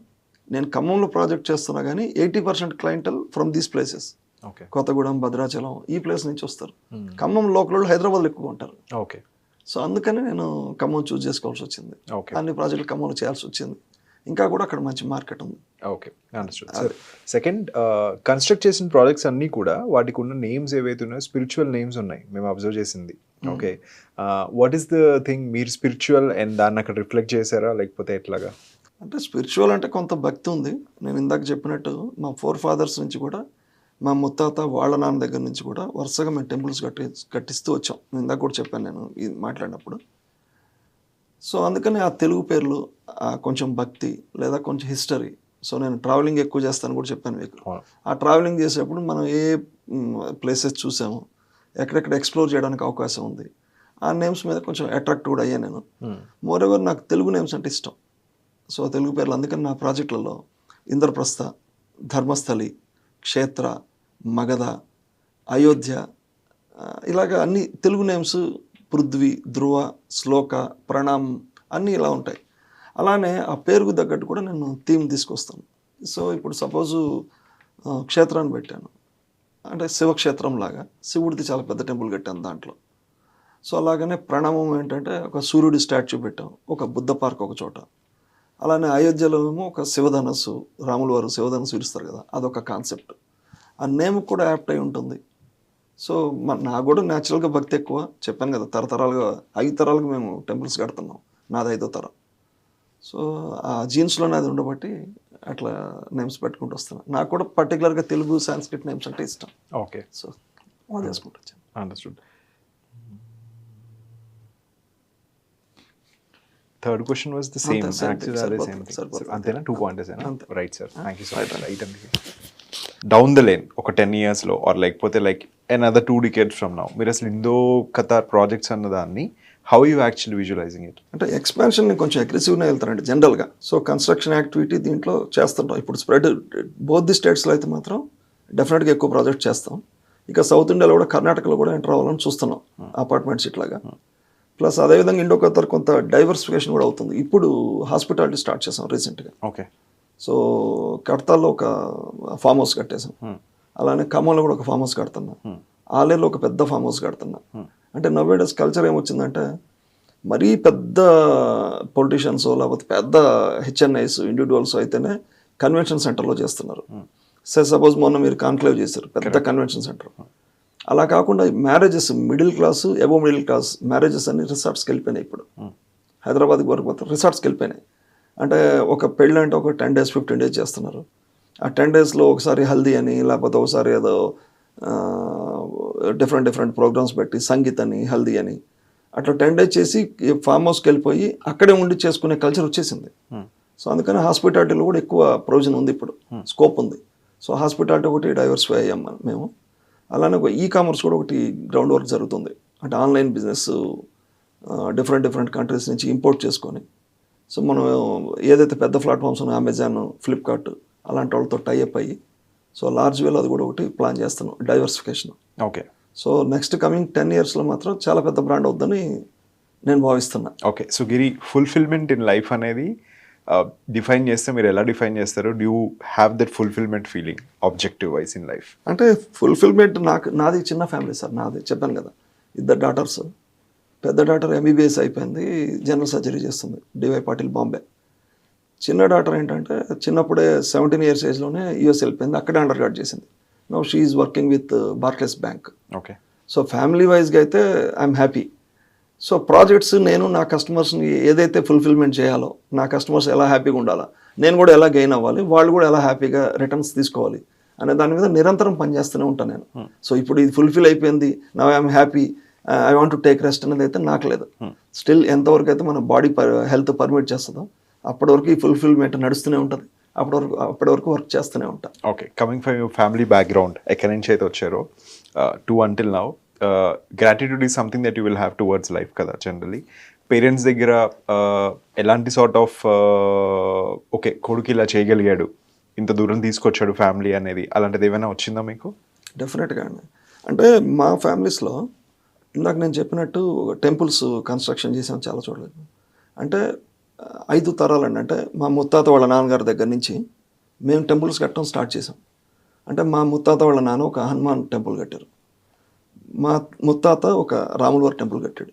నేను ఖమ్మంలో ప్రాజెక్ట్ చేస్తున్నా కానీ 80% clientele from these places, okay, Kothagudem, Bhadrachalam ఈ ప్లేస్ నుంచి వస్తారు. ఖమ్మం లోకల్ హైదరాబాద్లో ఎక్కువ ఉంటారు. ఓకే. సో అందుకని నేను ఖమ్మం చూస్ చేసుకోవాల్సి వచ్చింది. ఓకే. అన్ని ప్రాజెక్టులు ఖమ్మంలో చేయాల్సి వచ్చింది. ఇంకా కూడా అక్కడ మంచి మార్కెట్ ఉంది. Okay, understood. సరే, సెకండ్, కన్స్ట్రక్ట్ చేసిన ప్రాజెక్ట్స్ అన్నీ కూడా వాటికి ఉన్న నేమ్స్ ఏవైతే ఉన్నాయో స్పిరిచువల్ నేమ్స్ ఉన్నాయి మేము అబ్జర్వ్ చేసింది. Okay, what is the thing, మీరు స్పిరిచువల్ అండ్ దాన్ని అక్కడ రిఫ్లెక్ట్ చేశారా లేకపోతే ఎట్లాగా? అంటే స్పిరిచువల్ అంటే కొంత భక్తి ఉంది. నేను ఇందాక చెప్పినట్టు మా 4 fathers నుంచి కూడా, మా ముత్తాత వాళ్ళ నాన్న దగ్గర నుంచి కూడా వరుసగా మేము టెంపుల్స్ కట్టిస్తూ వచ్చాం. నేను ఇందాక కూడా చెప్పాను నేను ఇది మాట్లాడినప్పుడు. సో అందుకని ఆ తెలుగు పేర్లు, కొంచెం భక్తి లేదా కొంచెం హిస్టరీ. సో నేను ట్రావెలింగ్ ఎక్కువ చేస్తాను కూడా చెప్పాను మీకు. ఆ ట్రావెలింగ్ చేసేప్పుడు మనం ఏ ప్లేసెస్ చూసాము, ఎక్కడెక్కడ ఎక్స్ప్లోర్ చేయడానికి అవకాశం ఉంది, ఆ నేమ్స్ మీద కొంచెం అట్రాక్ట్ కూడా అయ్యాను నేను. మోర్ ఎవర్ నాకు తెలుగు నేమ్స్ అంటే ఇష్టం. సో తెలుగు పేర్లు, అందుకని నా ప్రాజెక్టులలో ఇంద్రప్రస్థ, ధర్మస్థలి, క్షేత్ర, మగధ, అయోధ్య, ఇలాగ అన్ని తెలుగు నేమ్స్, పృథ్వీ, ధ్రువ, శ్లోక, ప్రణామం అన్నీ ఇలా ఉంటాయి. అలానే ఆ పేరుకు తగ్గట్టు కూడా నేను థీమ్ తీసుకొస్తాను. సో ఇప్పుడు సపోజు క్షేత్రాన్ని పెట్టాను అంటే శివక్షేత్రం లాగా, శివుడిది చాలా పెద్ద టెంపుల్ కట్టాను దాంట్లో. సో అలాగనే ప్రణామం ఏంటంటే ఒక సూర్యుడి స్టాచ్యూ పెట్టాం, ఒక బుద్ధ పార్క్ ఒక చోట. అలానే అయోధ్యలో ఏమో ఒక శివధనస్సు, రాముల వారు శివధనస్సు విడుస్తారు కదా, అదొక కాన్సెప్ట్. ఆ నేమ్ కూడా యాప్ట్ అయి ఉంటుంది. సో నాకు కూడా న్యాచురల్గా భక్తి ఎక్కువ, చెప్పాను కదా, తరతరాలుగా 5 తరాలుగా మేము టెంపుల్స్ కడుతున్నాం, నాది 5వ తరం. సో ఆ జీన్స్లోనే అది ఉండబట్టి అట్లా నేమ్స్ పెట్టుకుంటూ వస్తున్నాను. నాకు కూడా పర్టికులర్గా తెలుగు, సాంస్క్రిట్ నేమ్స్ అంటే ఇష్టం. ఓకే, సో అలా చేసుకుంటూ వచ్చాను. Understood. Third question was the same అంతే, same thing. యాక్చువల్లీ అదే సేమ్ సరిపోతుంది, థింగ్ సరిపోతుంది. అంతేనా 2 పాయింట్స్ అంతే. Right sir thank you so much right అండి డౌన్ ద లేన్ ఒక 10 yearsలో ఆర్ లేకపోతే like another 2 decades from now మీరు అసలు ఇందో కతార్ ప్రాజెక్ట్స్ అన్న దాన్ని how you actually visualising it అంటే ఎక్స్పాన్షన్ కొంచెం అగ్రెసివ్గా వెళ్తారండి జనరల్గా. సో కన్స్ట్రక్షన్ యాక్టివిటీ దీంట్లో చేస్తుంటాం. ఇప్పుడు స్ప్రెడ్ బోత్ ది స్టేట్స్లో అయితే మాత్రం డెఫినెట్గా ఎక్కువ ప్రాజెక్ట్ చేస్తాం. ఇక సౌత్ ఇండియాలో కూడా కర్ణాటకలో కూడా ఎంటర్ అవ్వాలని చూస్తున్నాం అపార్ట్మెంట్స్ ఇట్లాగా. ప్లస్ అదేవిధంగా ఇండో ఖతార్ కొంత డైవర్సిఫికేషన్ కూడా అవుతుంది. ఇప్పుడు హాస్పిటాలిటీ స్టార్ట్ చేసాం రీసెంట్గా. ఓకే సో కడతాల్లో ఒక ఫామ్ హౌస్ కట్టేసాం. అలానే ఖమ్మంలో కూడా ఒక ఫామ్ హౌస్ కడుతున్నా. ఆలేరులో ఒక పెద్ద ఫామ్ హౌస్ కడుతున్నా. అంటే నవ్వేడస్ కల్చర్ ఏమొచ్చిందంటే మరీ పెద్ద పొలిటీషియన్స్ లేకపోతే పెద్ద హెచ్ఎన్ఐస్ ఇండివిజువల్స్ అయితేనే కన్వెన్షన్ సెంటర్లో చేస్తున్నారు. సపోజ్ మొన్న మీరు కాన్క్లేవ్ చేశారు పెద్ద కన్వెన్షన్ సెంటర్. అలా కాకుండా marriages middle class above middle class marriages అన్ని రిసార్ట్స్కి వెళ్ళిపోయినాయి. ఇప్పుడు హైదరాబాద్కి వరకు పోతే రిసార్ట్స్కి వెళ్ళిపోయినాయి. అంటే ఒక పెళ్ళి అంటే ఒక 10 days 15 days చేస్తున్నారు. ఆ 10 daysలో ఒకసారి హల్దీ అని లేకపోతే ఒకసారి ఏదో డిఫరెంట్ ప్రోగ్రామ్స్ పెట్టి సంగీత్ అని హల్దీ అని అట్లా 10 days చేసి ఫామ్ హౌస్కి వెళ్ళిపోయి అక్కడే ఉండి చేసుకునే కల్చర్ వచ్చేసింది. సో అందుకని హాస్పిటాలిటీలో కూడా ఎక్కువ ప్రొవిజన్ ఉంది, ఇప్పుడు స్కోప్ ఉంది. సో హాస్పిటాలిటీ ఒకటి డైవర్సిఫై అయ్యాం మేము. అలానే ఒక కామర్స్ కూడా ఒకటి గ్రౌండ్ వర్క్ జరుగుతుంది. అంటే ఆన్లైన్ బిజినెస్ డిఫరెంట్ కంట్రీస్ నుంచి ఇంపోర్ట్ చేసుకొని, సో మనం ఏదైతే పెద్ద ప్లాట్ఫామ్స్ ఉన్నాయో అమెజాన్, ఫ్లిప్కార్ట్ అలాంటి వాళ్ళతో టైఅప్ అయ్యి సో లార్జ్ వేలో అది కూడా ఒకటి ప్లాన్ చేస్తున్నాం diversification. Okay so next coming 10 yearsలో మాత్రం చాలా పెద్ద బ్రాండ్ అవుద్దని నేను భావిస్తున్నా. Okay so Giri fulfilment in life అనేది డిఫైన్ చేస్తే మీరు ఎలా డిఫైన్ చేస్తారు? Do you have that fulfilment feeling objective wise in life? అంటే ఫుల్ఫిల్మెంట్ నాది చిన్న ఫ్యామిలీ సార్. నాది చెప్పాను కదా, 2 daughters. పెద్ద డాటర్ MBBS అయిపోయింది, జనరల్ సర్జరీ చేస్తుంది డివై పాటిల్ బాంబే. చిన్న డాటర్ ఏంటంటే చిన్నప్పుడే 17 years ఏజ్లోనే US వెళ్ళిపోయింది, అక్కడే అండర్ గ్రాడ్ చేసింది. Now she is working with Barclays bank. Okay so family వైజ్గా అయితే ఐఎమ్ హ్యాపీ. సో ప్రాజెక్ట్స్ నేను నా కస్టమర్స్ని ఏదైతే ఫుల్ఫిల్మెంట్ చేయాలో, నా కస్టమర్స్ ఎలా హ్యాపీగా ఉండాలా, నేను కూడా ఎలా గెయిన్ అవ్వాలి, వాళ్ళు కూడా ఎలా హ్యాపీగా రిటర్న్స్ తీసుకోవాలి అనే దాని మీద నిరంతరం పనిచేస్తూనే ఉంటాను నేను. సో ఇప్పుడు ఇది ఫుల్ఫిల్ అయిపోయింది, నా I'm happy, I want to take rest అనేది అయితే నాకు లేదు. స్టిల్ ఎంతవరకు అయితే మన బాడీ హెల్త్ పర్మిట్ చేస్తుందో అప్పటి వరకు ఈ ఫుల్ఫిల్మెంట్ నడుస్తూనే ఉంటుంది. అప్పటి వరకు వర్క్ చేస్తూనే ఉంటాను. Okay coming from your family background, ఎక్కడి నుంచి అయితే వచ్చారో to until now, gratitude is something that you will have towards life కదా జనరలీ. పేరెంట్స్ దగ్గర ఎలాంటి సార్ట్ ఆఫ్ ఓకే కొడుకు ఇలా చేయగలిగాడు, ఇంత దూరం తీసుకొచ్చాడు ఫ్యామిలీ అనేది, అలాంటిది ఏమైనా వచ్చిందా మీకు? డెఫినెట్గా అండి. అంటే మా ఫ్యామిలీస్లో ఇందాక నేను చెప్పినట్టు టెంపుల్స్ కన్స్ట్రక్షన్ చేసాం చాలా చూడలేదు. అంటే 5 తరాలండి. అంటే మా ముత్తాత వాళ్ళ నాన్నగారి దగ్గర నుంచి మేము టెంపుల్స్ కట్టడం స్టార్ట్ చేసాం. అంటే మా ముత్తాత వాళ్ళ నాన్న ఒక హనుమాన్ టెంపుల్ కట్టారు, మా ముత్తాత ఒక రాములవారి టెంపుల్ కట్టాడు,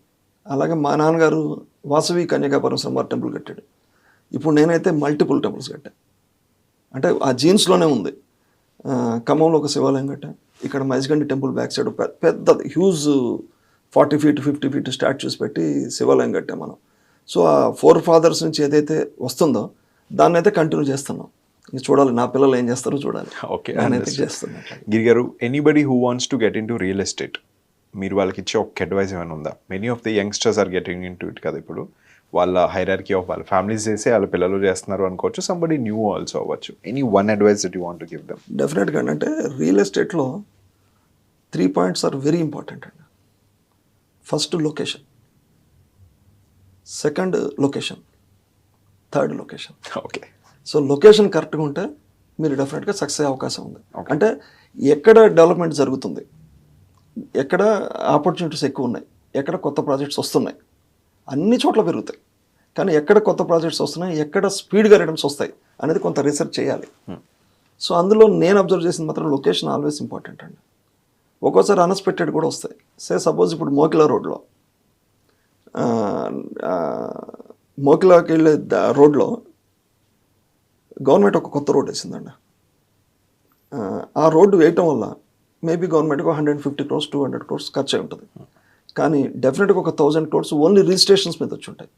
అలాగే మా నాన్నగారు వాసవి కన్యకా పరమేశ్వరవారి టెంపుల్ కట్టాడు. ఇప్పుడు నేనైతే మల్టిపుల్ టెంపుల్స్ కట్టాను. అంటే ఆ జీన్స్లోనే ఉంది. ఖమ్మంలో ఒక శివాలయం కట్టాను, ఇక్కడ మైజ్గండి టెంపుల్ బ్యాక్ సైడ్ పెద్దది హ్యూజ్ 40 feet 50 feet స్టాచ్యూస్ పెట్టి శివాలయం కట్టాం మనం. సో ఆ 4 fathers నుంచి ఏదైతే వస్తుందో దాన్ని అయితే కంటిన్యూ చేస్తున్నాం. ఇంక చూడాలి నా పిల్లలు ఏం చేస్తారో చూడాలి. ఓకే నేనైతే చేస్తున్నాను. Giri garu, anybody who wants to get in to real estate, మీరు వాళ్ళకి ఇచ్చే ఒక అడ్వైస్ ఏమైనా ఉందా? Many of the youngsters are getting in to it కదా ఇప్పుడు. వాళ్ళ హైరార్కీ ఆఫ్ వాళ్ళ ఫ్యామిలీస్ చేసి వాళ్ళ పిల్లలు చేస్తున్నారు అనుకోవచ్చు, సంబడి న్యూ ఆల్సో అవ్వచ్చు. Any one advice that you want to give them? డెఫినెట్గా అంటే రియల్ ఎస్టేట్లో 3 points ఆర్ వెరీ ఇంపార్టెంట్ అండి. First location, second location, third location. Okay so location కరెక్ట్గా ఉంటే మీరు డెఫినెట్గా సక్సెస్ అయ్యే అవకాశం ఉంది. అంటే ఎక్కడ డెవలప్మెంట్ జరుగుతుంది, ఎక్కడ ఆపర్చునిటీస్ ఎక్కువ ఉన్నాయి, ఎక్కడ కొత్త ప్రాజెక్ట్స్ వస్తున్నాయి, అన్ని చోట్ల పెరుగుతాయి. కానీ ఎక్కడ కొత్త ప్రాజెక్ట్స్ వస్తున్నాయి, ఎక్కడ స్పీడ్గా రిటర్న్స్ వస్తాయి అనేది కొంత రీసెర్చ్ చేయాలి. సో అందులో నేను అబ్జర్వ్ చేసింది మాత్రం లొకేషన్ ఆల్వేస్ ఇంపార్టెంట్ అండి. ఒక్కోసారి అన్ఎక్స్పెక్టెడ్ కూడా వస్తాయి. సపోజ్ ఇప్పుడు మోకిలా రోడ్లో, మోకిలాకి వెళ్ళే రోడ్లో గవర్నమెంట్ ఒక కొత్త రోడ్ వేసిందండి. ఆ రోడ్డు వేయటం వల్ల మేబీ గవర్నమెంట్కి 150 crores 200 crores ఖర్చు అయి ఉంటుంది. కానీ డెఫినెట్గా ఒక 1000 crores ఓన్లీ రిజిస్ట్రేషన్స్ మీద వచ్చి ఉంటాయి.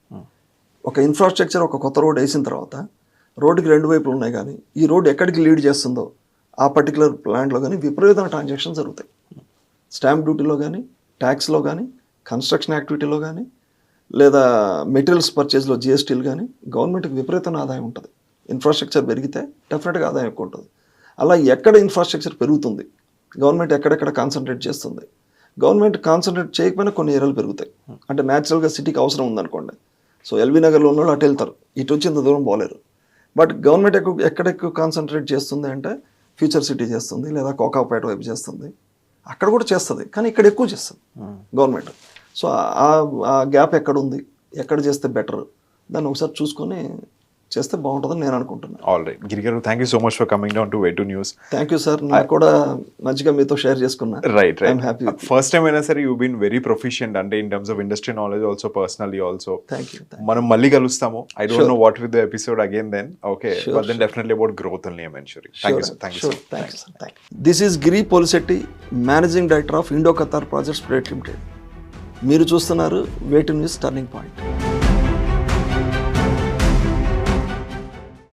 ఒక ఇన్ఫ్రాస్ట్రక్చర్ ఒక కొత్త రోడ్ వేసిన తర్వాత రోడ్డుకి 2 వైపులు ఉన్నాయి, కానీ ఈ రోడ్ ఎక్కడికి లీడ్ చేస్తుందో ఆ పర్టికులర్ ప్లాంట్లో కానీ విపరీతమైన ట్రాన్సాక్షన్స్ జరుగుతాయి. స్టాంప్ డ్యూటీలో కానీ, ట్యాక్స్లో కానీ, కన్స్ట్రక్షన్ యాక్టివిటీలో కానీ, లేదా మెటీరియల్స్ పర్చేస్లో జిఎస్టీలు కానీ గవర్నమెంట్కి విపరీతమైన ఆదాయం ఉంటుంది. ఇన్ఫ్రాస్ట్రక్చర్ పెరిగితే డెఫినెట్గా ఆదాయం ఎక్కువ ఉంటుంది. అలా ఎక్కడ ఇన్ఫ్రాస్ట్రక్చర్ పెరుగుతుంది, గవర్నమెంట్ ఎక్కడెక్కడ కాన్సన్ట్రేట్ చేస్తుంది, గవర్నమెంట్ కాన్సన్ట్రేట్ చేయకపోయినా కొన్ని ఏరియాలు పెరుగుతాయి. అంటే న్యాచురల్గా సిటీకి అవసరం ఉందనుకోండి, సో ఎల్బీ నగర్లో ఉన్న వాళ్ళు అటు వెళ్తారు, ఇటు వచ్చి ఇంత దూరం పోలేరు. బట్ గవర్నమెంట్ ఎక్కడెక్కువ కాన్సన్ట్రేట్ చేస్తుంది అంటే ఫ్యూచర్ సిటీ చేస్తుంది, లేదా కోకాపేట వైపు చేస్తుంది, అక్కడ కూడా చేస్తుంది, కానీ ఇక్కడ ఎక్కువ చేస్తుంది గవర్నమెంట్. సో ఆ గ్యాప్ ఎక్కడ ఉంది, ఎక్కడ చేస్తే బెటర్, దాన్ని ఒకసారి చూసుకొని చేస్తే బాగుంటుందని నేను అనుకుంటున్నాను. All right Giri garu, thank you so much for coming down to way to news. Thank you sir, నాకు కూడా మంచిగా మీతో షేర్ చేసుకున్నా. Right I'm happy. First time అయినా సరే యూ బీన్ వెరీ ప్రొఫిషియంట్ అంటే in terms of industry knowledge also personally also. Thank you. మనం మళ్ళీ కలుస్తాము. I don't know what with the episode again then, okay, but then definitely about growth only I'm ensuring. Thank you sir. Thank you sir. This is Giri Polisetty, managing director of Indo Qatar projects private limited. మీరు చూస్తున్నారు way to news turning point.